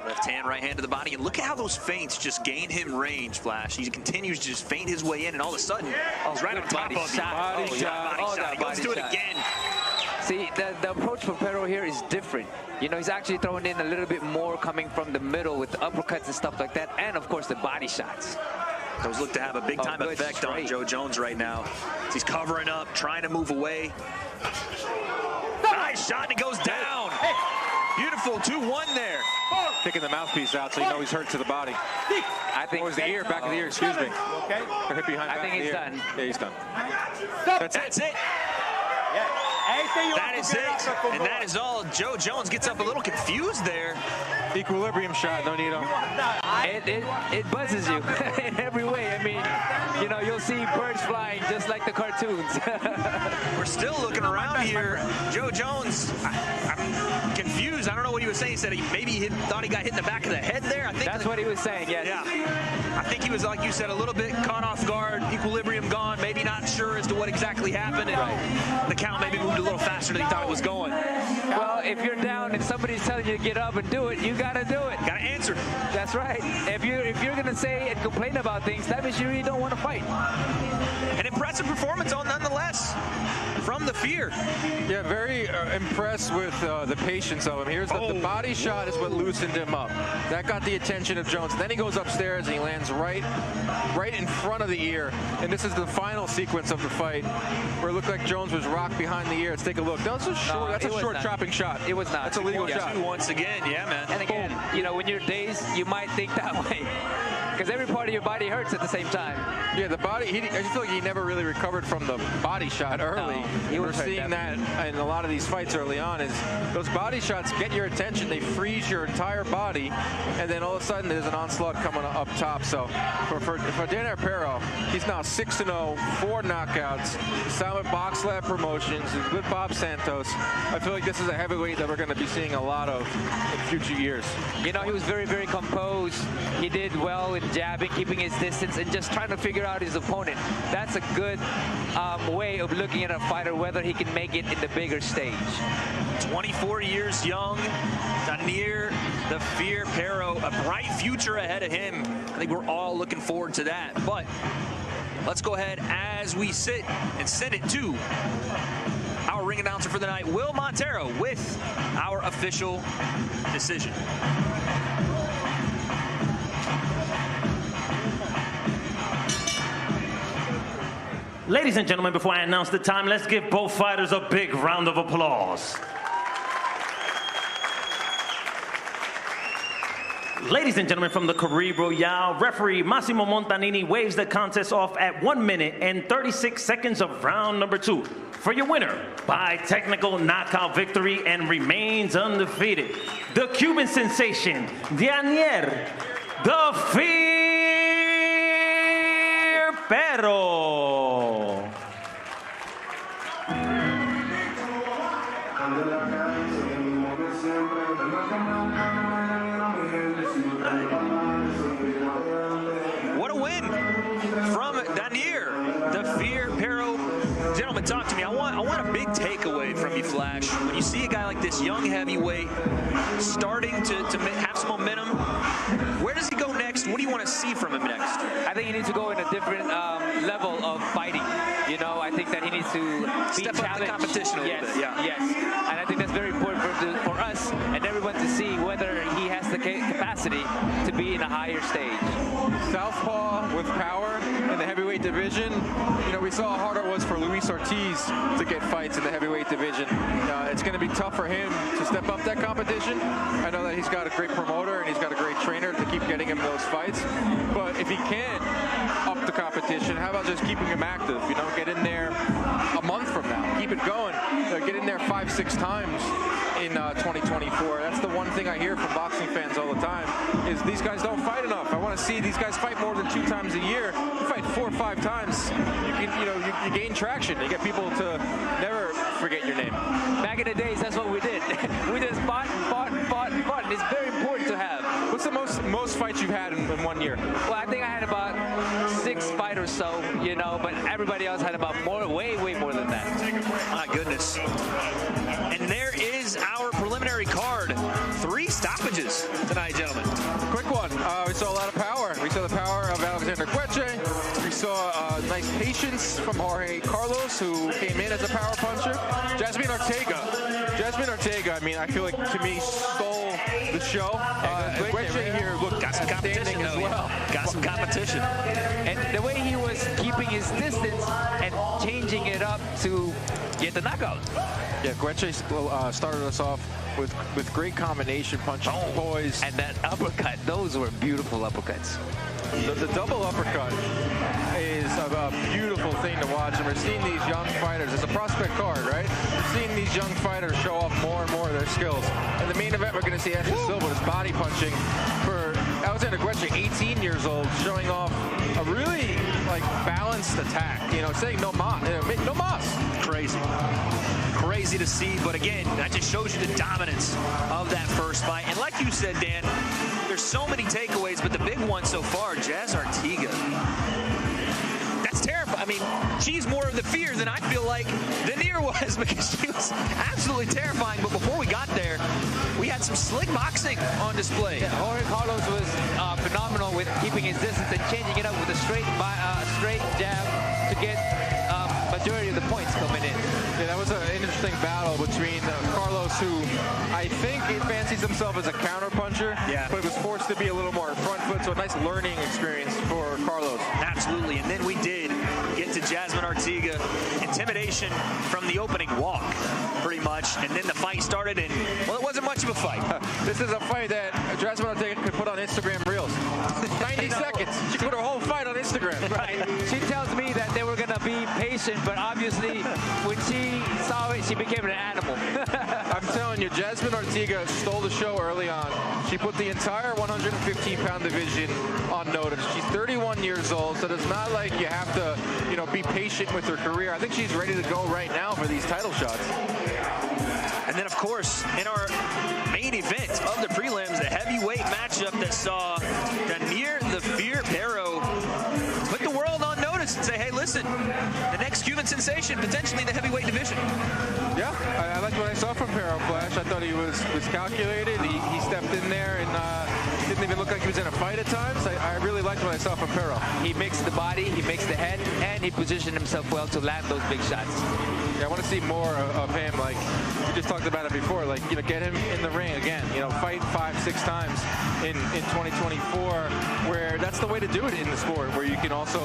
Left hand, right hand to the body, and look at how those feints just gain him range, Flash. He continues to just feint his way in, and all of a sudden, he's right on top of you. Body shot. He goes to it again. See, the approach for Pero here is different. You know, he's actually throwing in a little bit more coming from the middle with uppercuts and stuff like that, and of course the body shots. Those look to have a big-time effect on Joe Jones right now. He's covering up, trying to move away. Nice shot, and it goes down. Beautiful 2-1 there. Kicking the mouthpiece out, so you know he's hurt to the body. I think. Or was the ear, back of the ear, excuse me. Okay. Hit behind I think he's done. Yeah, he's done. That's it. That is it. And that is all. Joe Jones gets up a little confused there. Equilibrium shot, no need. It buzzes you in every way. I mean, you know, you'll see birds flying just like the cartoons. We're still looking around here. Joe Jones, I'm confused. I don't know what he was saying. He said maybe he thought he got hit in the back of the head there. I think that's what he was saying, yes. Yeah. I think he was, like you said, a little bit caught off guard, equilibrium gone, maybe not sure as to what exactly happened, and the count maybe moved a little faster than he thought it was going. Well, if you're down and somebody's telling you to get up and do it, you gotta do it. Gotta answer. That's right. If you're gonna say and complain about things, that means you really don't want to fight. An impressive performance nonetheless from the Fear. Yeah, very impressed with the patience of him. Here's the body shot is what loosened him up. That got the attention of Jones. Then he goes upstairs and he lands right in front of the ear. And this is the final sequence of the fight where it looked like Jones was rocked behind the ear. Let's take a look. That's a short chopping shot. It was not. That's a legal shot. Once again, yeah, man. And again, you know, when you're dazed, you might think that way. Because every part of your body hurts at the same time. Yeah, the body, I just feel like he never really recovered from the body shot early. No, we're seeing that in a lot of these fights early on, is those body shots get your attention, they freeze your entire body, and then all of a sudden there's an onslaught coming up top. So for Daniel Pero, he's now 6-0, 4 knockouts, signed with Box Lab Promotions, he's with Bob Santos. I feel like this is a heavyweight that we're going to be seeing a lot of in future years. You know, he was very, very composed. He did well in jabbing, keeping his distance, and just trying to figure out his opponent. That's a good way of looking at a fighter, whether he can make it in the bigger stage. 24 years young, Daniel the Fear Pero, a bright future ahead of him. I think we're all looking forward to that. But let's go ahead as we sit and send it to our ring announcer for the night, Will Montero, with our official decision. Ladies and gentlemen, before I announce the time, let's give both fighters a big round of applause. Ladies and gentlemen, from the Caribe Royale, referee Massimo Montanini waves the contest off at 1 minute and 36 seconds of round number 2. For your winner, by technical knockout victory and remains undefeated, the Cuban sensation, Daniel "The Fear" Pero. What a win from Daniel "The Fear" Pero. Gentlemen, talk to me. I want a big takeaway from you, Flash. When you see a guy like this, young heavyweight, starting to have some momentum, where does he go next? What do you want to see from him next? I think he needs to go in a different level of fighting. You know, I think that he needs to step up the competition a little bit. Yeah. Yes, and I think that's very important for us and everyone to see whether he has the capacity to be in a higher stage. Southpaw with power in the heavyweight division. You know, we saw how hard it was for Luis Ortiz to get fights in the heavyweight division. It's going to be tough for him to step up that competition. I know that he's got a great promoter and he's got a great trainer to keep getting him those fights. But if he can't up the competition, how about just keeping him active? You know, get in there a month from now, keep it going. Get in there 5-6 times in 2024. That's the one thing I hear from boxing fans all the time is these guys don't fight enough. I want to see these guys fight more than 2 times a year. You fight 4 or 5 times, you gain traction. You get people to never forget your name. Back in the days, that's what we did. We just fought and fought and fought and fought. And it's very important to have. What's the most fights you've had in 1 year? Well, I think I had about 6 fights or so, you know, but everybody else had about way more than that. My goodness. And there is our preliminary card. 3 stoppages tonight, gentlemen. Quick one. We saw a lot of power. We saw the power of Alexander Gueche. We saw nice patience from Jorge Carlos, who came in as a power puncher. Jasmine Arteaga, I mean, I feel like, to me, stole the show. Gueche here looked got some competition as well. Got some competition. And the way he was keeping his distance and changing it up to get the knockout. Yeah, Gueche started us off with great combination punching, poise. And that uppercut, those were beautiful uppercuts. The double uppercut is a beautiful thing to watch, and we're seeing these young fighters. It's a prospect card, right? We're seeing these young fighters show off more and more of their skills. In the main event, we're going to see H2O Sylve with his body punching for Alexander Gueche, 18 years old, showing off a really balanced attack. You know, saying no mas. No mas. Crazy to see, but again, that just shows you the dominance of that first fight. And like you said, Dan, there's so many takeaways, but the big one so far, Jazz Arteaga. That's terrifying. I mean, she's more of the fear than I feel like Daniel was, because she was absolutely terrifying. But before we got there, we had some slick boxing on display. Yeah, Jorge Carlos was phenomenal with keeping his distance and changing it up with a straight jab to get majority of the points coming in. Yeah, that was an interesting battle between Carlos, who I think he fancies himself as a counter puncher, but was forced to be a little more front foot, so a nice learning experience for Carlos. Absolutely, and then we did get to Jasmine Arteaga. Intimidation from the opening walk, pretty much, and then the fight started, and, well, it wasn't much of a fight. This is a fight that Jasmine Arteaga could put on Instagram Reels. 90 seconds. She put her whole fight on Instagram. Right. She tells me that they were going to be patient, but obviously when she saw it, she became an animal. I'm telling you, Jasmine Arteaga stole the show early on. She put the entire 115-pound division on notice. She's 31 years old, so it's not like you have to, be patient with her career. I think she's ready to go right now for these title shots. And then, of course, in our main event of the prelims, the heavyweight matchup that saw Daniel "The Fear" Pero put the world on notice and say, hey, listen, the next Cuban sensation, potentially in the heavyweight division. Yeah, I liked what I saw from Pero, Flash. I thought he was calculated. He stepped in there and didn't even look like he was in a fight at times. I really liked what I saw from Pero. He mixed the body, he mixed the head, and he positioned himself well to land those big shots. Yeah, I want to see more of him. Like we just talked about it before. Like get him in the ring again. Fight 5-6 times in 2024. Where that's the way to do it in the sport. Where you can also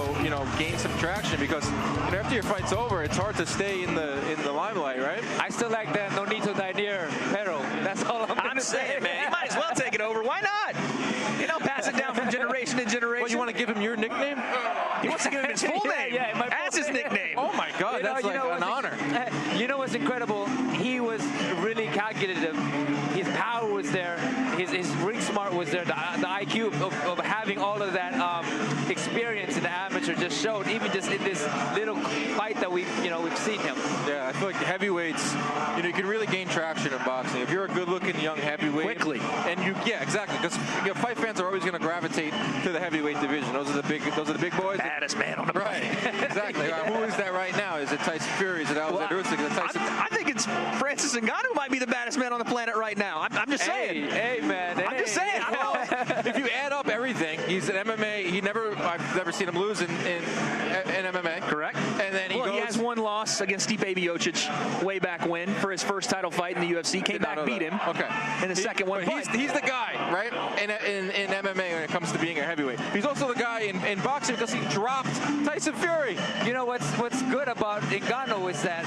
gain some traction, because after your fight's over, it's hard to stay in the limelight, right? I still like that Nonito Daniel Pero. That's all I'm saying, man. You might as well take it over. Why not? What, you want to give him your nickname? He wants to give him his full name. That's his nickname. Oh my God, that's like an honor. You know what's incredible? He was really calculative. His power was there. His ring smart was there. The IQ of having all of that experience in the amateur just showed, even just in this little fight that we've seen him. Yeah, I feel like the heavyweights, you can really gain traction in boxing if you're a good-looking young heavyweight. Quickly. And yeah, exactly, because fight fans are always going to gravitate to the heavyweight division. Those are the big boys. Baddest man on the planet. Right. Exactly. Who is that right now? Is it Tyson Fury? Is it Alexander Usyk? Is it Tyson? I think it's Francis Ngannou might be the baddest man on the planet right now. I'm just saying. Hey, man. I'm just saying. I don't know. If you add up everything, he's an MMA. I've never seen him lose in MMA. Correct. And then he has one loss against Stipe Miocic way back when for his first title fight in the UFC. Came back, beat him. Okay. In the second one. He's the guy, right? In MMA when it comes to being a heavyweight. He's also the guy in boxing because he dropped Tyson Fury. You know what's good about Ngannou is that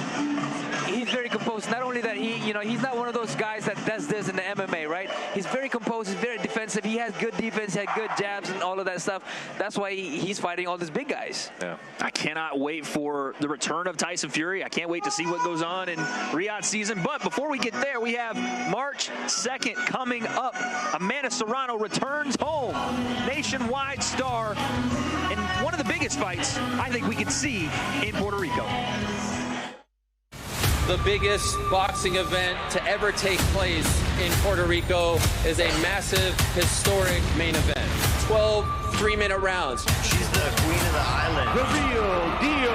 he's very composed. Not only that, he's not one of those guys that does this in the MMA, right? He's very composed. He's very defensive. He has good defense. He had good jabs and all of that stuff. That's why he's fighting all these big guys. Yeah. I cannot wait for the return of Tyson Fury. I can't wait to see what goes on in Riyadh season. But before we get there, we have March 2nd coming up. Amanda Serrano returns home. Nationwide star. And one of the biggest fights I think we could see in Puerto Rico. The biggest boxing event to ever take place in Puerto Rico is a massive, historic main event. 12 3-minute rounds. She's the queen of the island. The real deal.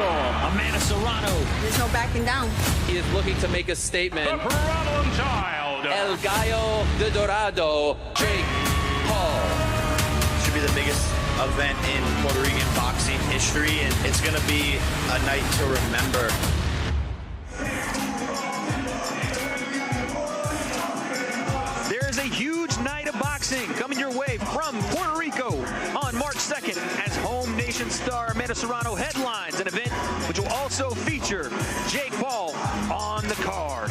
Amanda Serrano. There's no backing down. He is looking to make a statement. The problem child. El Gallo de Dorado, Jake Paul. Should be the biggest event in Puerto Rican boxing history, and it's going to be a night to remember. There is a huge night of boxing coming your way from Puerto Rico on March 2nd as home nation star Amanda Serrano headlines an event which will also feature Jake Paul on the card.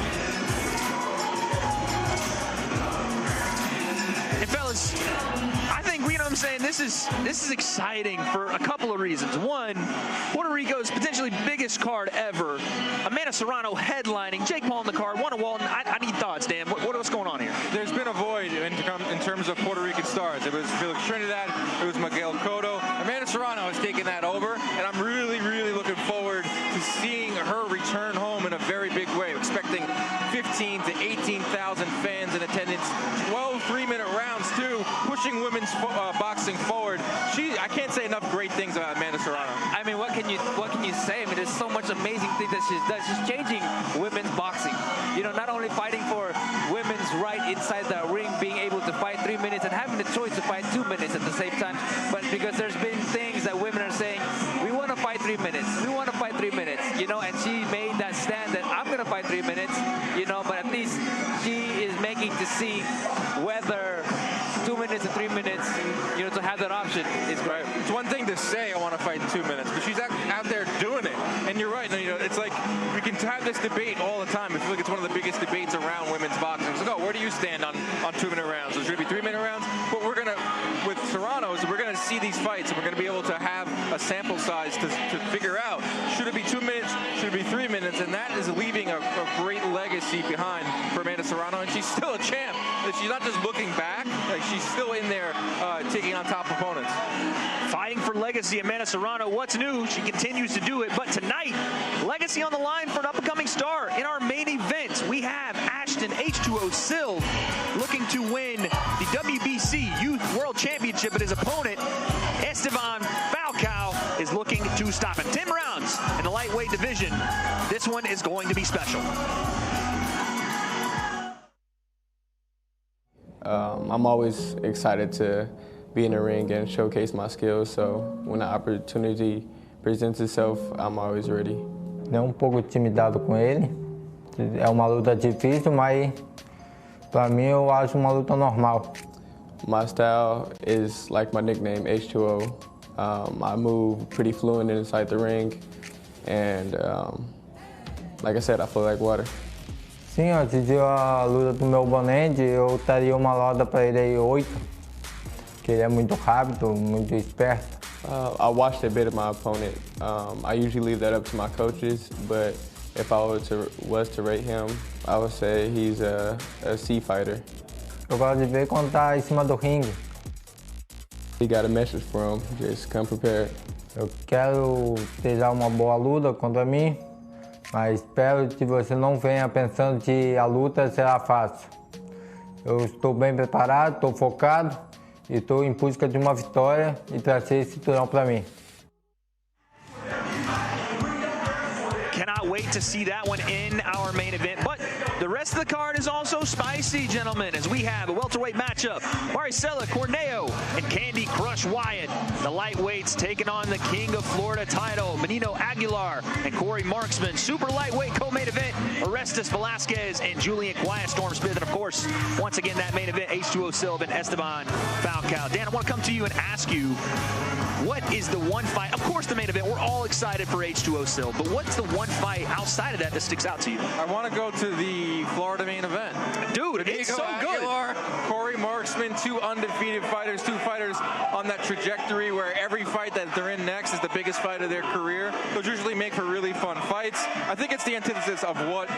And fellas, I think, you know what I'm saying, this is exciting for a couple of reasons. One, Puerto Rico's potentially biggest card ever. Amanda Serrano headlining, Jake Paul on the card, one of Walton. I need thoughts, Dan. What's going on here? There's been a void in terms of Puerto Rican stars. It was Felix Trinidad, it was Miguel Cotto. Amanda Serrano has taken that over, and I'm really, really looking forward to seeing her return home in a very big way. Expecting 15 to 18,000 fans in attendance, 12 3-minute rounds too, pushing women's boxing forward. I can't say enough great things about Amanda Serrano. I mean, what can you say? I mean, there's so much amazing things that she's done. She's changing women's boxing. Not only fighting for women's right inside the ring, being able to fight 3 minutes and having the choice to fight 2 minutes at the same time, but because there's been things that women are saying, we want to fight 3 minutes. We want to fight 3 minutes, and she made that stand that I'm going to fight 3 minutes, but at least she is making to see whether 2 minutes and 3 minutes, to have that option is great. It's one thing to say I want to fight in 2 minutes, but she's out there doing it. And you're right. It's like we can have this debate all the time. I feel like it's one of the biggest debates around women's boxing. It's like, where do you stand on 2-minute rounds? Should it be 3-minute rounds? But with Serrano's, we're gonna see these fights, and we're gonna be able to have a sample size to figure out, should it be 2 minutes? Should it be 3 minutes? And that is leaving a great legacy behind for Amanda Serrano. And she's still a champ. She's not just looking back. She's still in there taking on top opponents. Fighting for legacy, Amanda Serrano. What's new? She continues to do it. But tonight, legacy on the line for an up-and-coming star. In our main event, we have Ashton H2O Sylve looking to win the WBC Youth World Championship, but his opponent, Estivan Falcao, is looking to stop him. 10 rounds in the lightweight division. This one is going to be special. I'm always excited to be in the ring and showcase my skills, so when the opportunity presents itself, I'm always ready. É pouco intimidado com ele. É uma luta difícil, mas para mim eu acho uma luta normal. My style is like my nickname, H2O. I move pretty fluent inside the ring, and like I said, I feel like water. Sim, antes de a luta do meu oponente, eu estaria uma luta para ele aí 8. que ele é muito rápido, muito esperto. I watched a bit of my opponent. I usually leave that up to my coaches, but if I was to rate him, I would say he's a C fighter. Eu gosto de ver quando tá em cima do ringue. He got a message for him, just come prepared. Eu quero ter já uma boa luta contra mim, mas espero que você não venha pensando que a luta será fácil. Eu estou bem preparado, estou focado e estou em busca de uma vitória e trazer esse cinturão para mim. Cannot wait to see that one in our main event. But the rest of the card is also spicy, gentlemen, as we have a welterweight matchup. Maricela Corneo and Candy Crush Wyatt. The lightweights taking on the King of Florida title, Menino Aguilar and Corey Marksman. Super lightweight co-main event, Orestes Velasquez and Julian Quiet Storm Smith. And of course, once again, that main event, H2O Sylve and Estivan Falcao. Dan, I want to come to you and ask you, what is the one fight? Of course, the main event, we're all excited for H2O Sylve, but what's the one fight outside of that that sticks out to you? I want to go to the Florida main event. Dude, it's so Aguilar, good. Corey Marksman, two undefeated fighters, two fighters on that trajectory where every fight that they're in next is the biggest fight of their career. Those usually make for really fun fights. I think it's the antithesis of what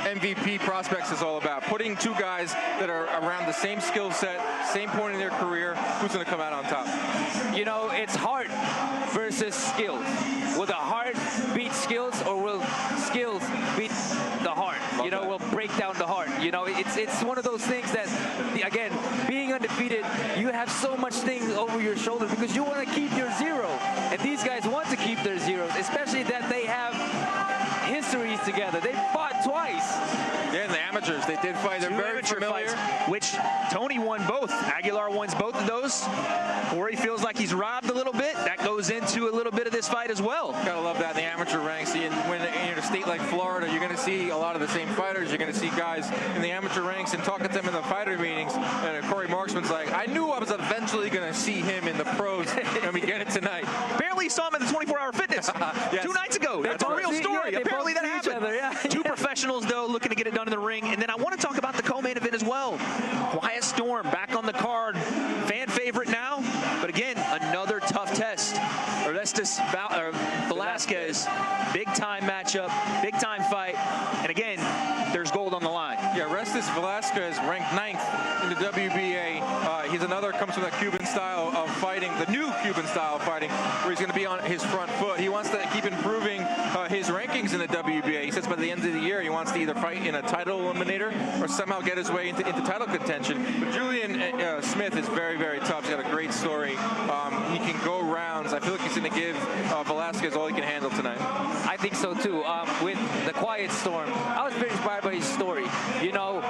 MVP prospects is all about. Putting two guys that are around the same skill set, same point in their career, who's going to come out on top? You know, it's heart versus skills. Will the heart beat skills, or will skills beat the heart? You know, will break down the heart. You know, it's one of those things that, again, being undefeated, you have so much things over your shoulders because you want to keep your zero. And these guys want to keep their zeros, especially that they have histories together. They fought twice. Yeah, the amateurs, they did fight. They're very familiar. Fights, which Tony won both. Aguilar wins both of those. Corey feels like he's robbed a little bit. That goes into a little bit of this fight as well. Gotta love that in the amateur ranks. When in a state like Florida, you're gonna see a lot of the same fighters. You're gonna see guys in the amateur ranks and talk at them in the fighter meetings. And Corey Marksman's like, I knew I was eventually gonna see him in the pros, and we get it tonight. Apparently saw him at the 24-hour fitness yes. 2 nights ago. That's a real story. Yeah, apparently that happened. Other, yeah. Two professionals, though, looking to get it done in the ring. And then I want to talk about the co-main event as well. Quiet Storm back on the card. Fan favorite now. But again, another tough test. Orestes Velasquez, big-time matchup, big-time fight. And again, there's gold on the line. Yeah, Orestes Velasquez ranked 9th in the WBA. He's another, comes from that Cuban style of fighting, the new Cuban style of fighting, where he's going to be on his front foot. He wants to keep improving his rankings in the WBA. He says by the end of the year, he wants to either fight in a title eliminator or somehow get his way into title contention. But Julian Smith is very, very tough. He's got a great story. He can go rounds. I feel like he's going to give Velasquez all he can handle tonight. I think so too. With the Quiet Storm, I was very inspired by his story. You know,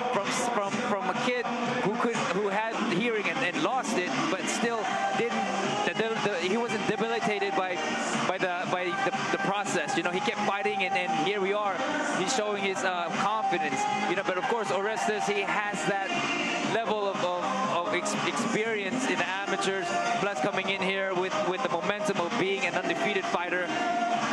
from a kid who had hearing and lost it, but still didn't. He wasn't debilitated by the process. You know, he kept fighting, and here we are. He's showing his confidence. You know, but of course, Orestes, he has that level of experience in the amateurs, plus coming in here with the momentum of being an undefeated fighter.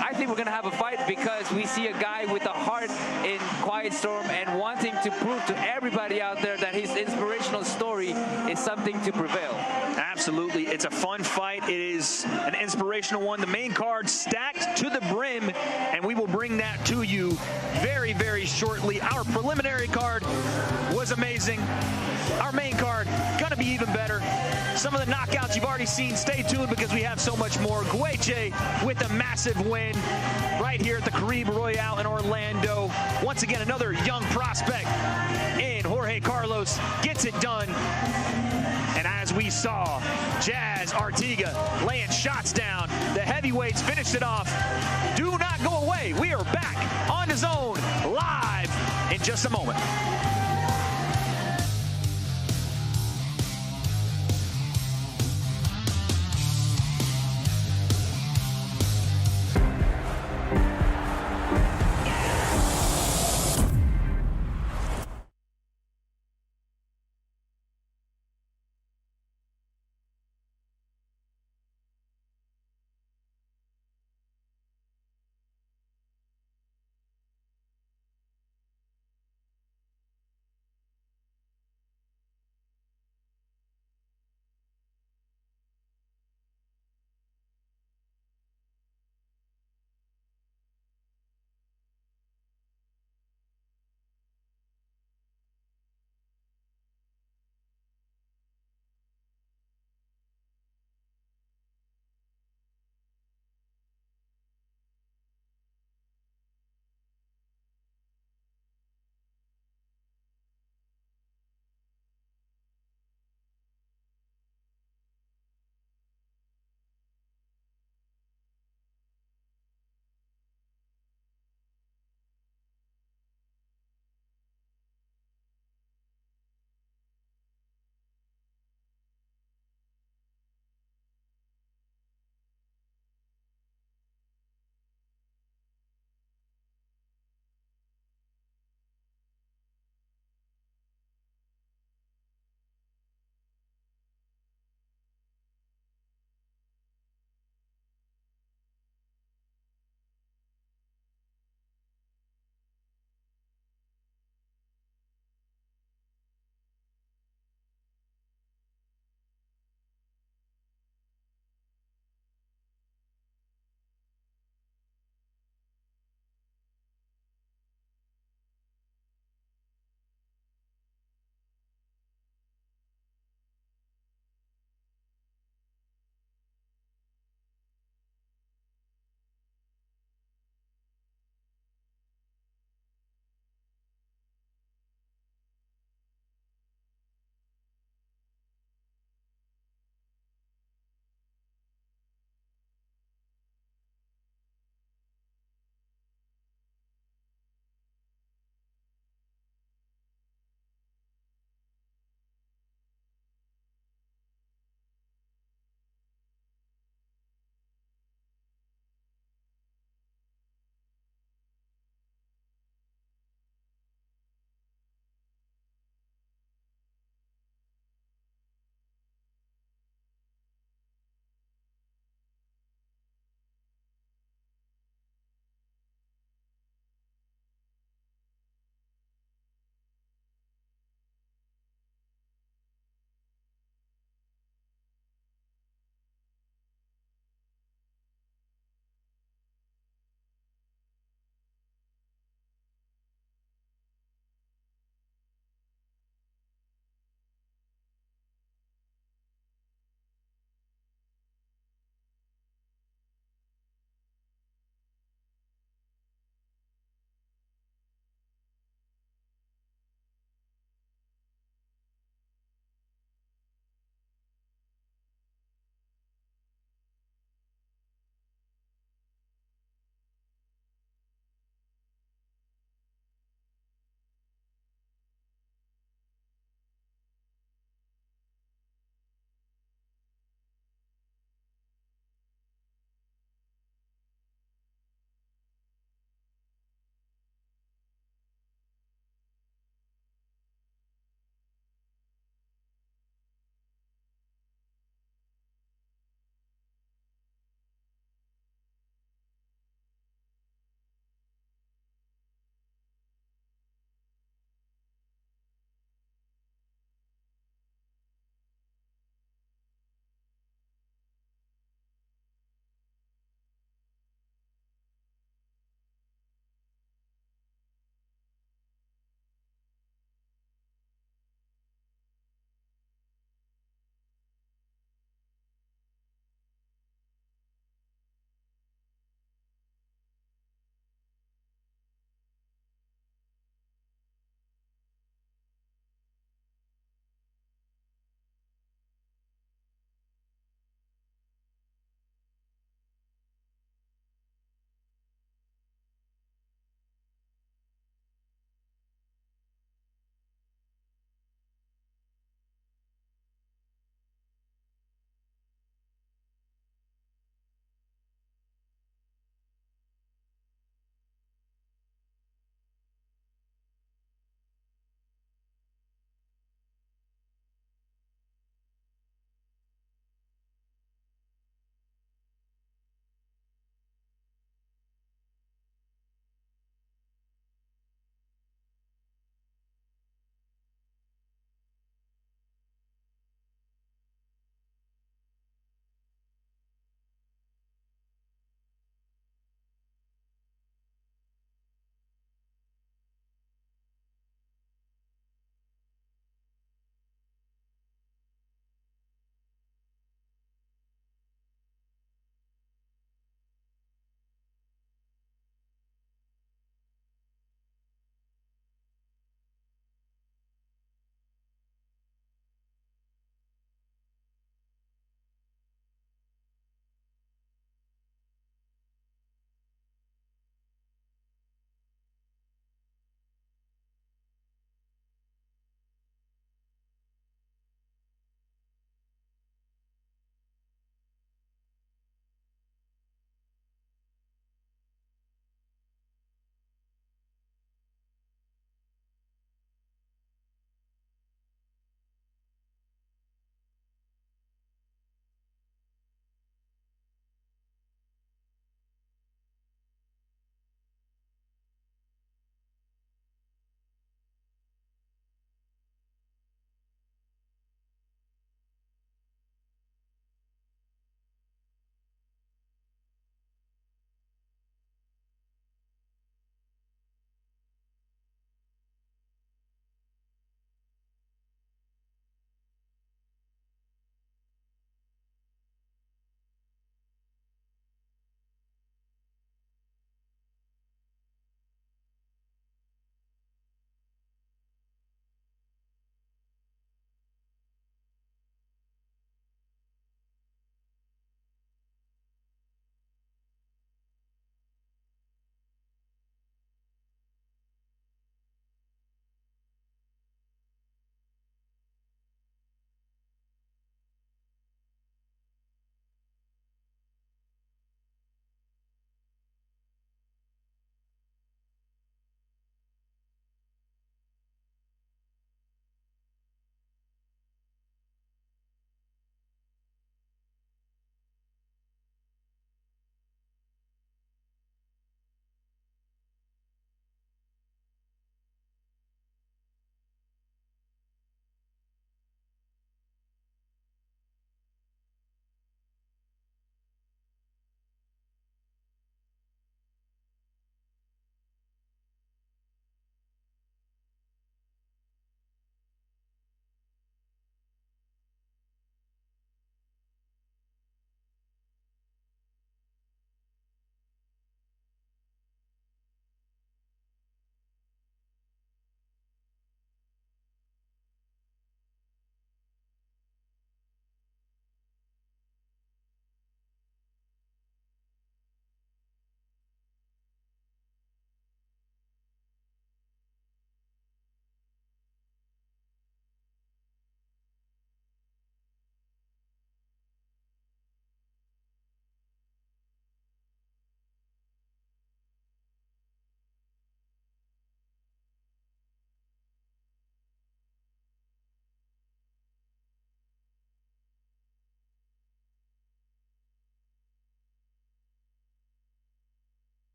I think we're going to have a fight because we see a guy with a heart in Quiet Storm and wanting to prove to everybody out there that his inspirational story is something to prevail. Absolutely. It's a fun fight. It is an inspirational one. The main card stacked to the brim, and we will bring that to you very, very shortly. Our preliminary card was amazing. Our main card going to be even better. Some of the knockouts you've already seen. Stay tuned because we have so much more. Gueche with a massive win right here at the Caribe Royale in Orlando. Once again, another young prospect in Jorge Carlos gets it done. And as we saw, Jazz Arteaga laying shots down. The heavyweights finished it off. Do not go away. We are back on DAZN live in just a moment.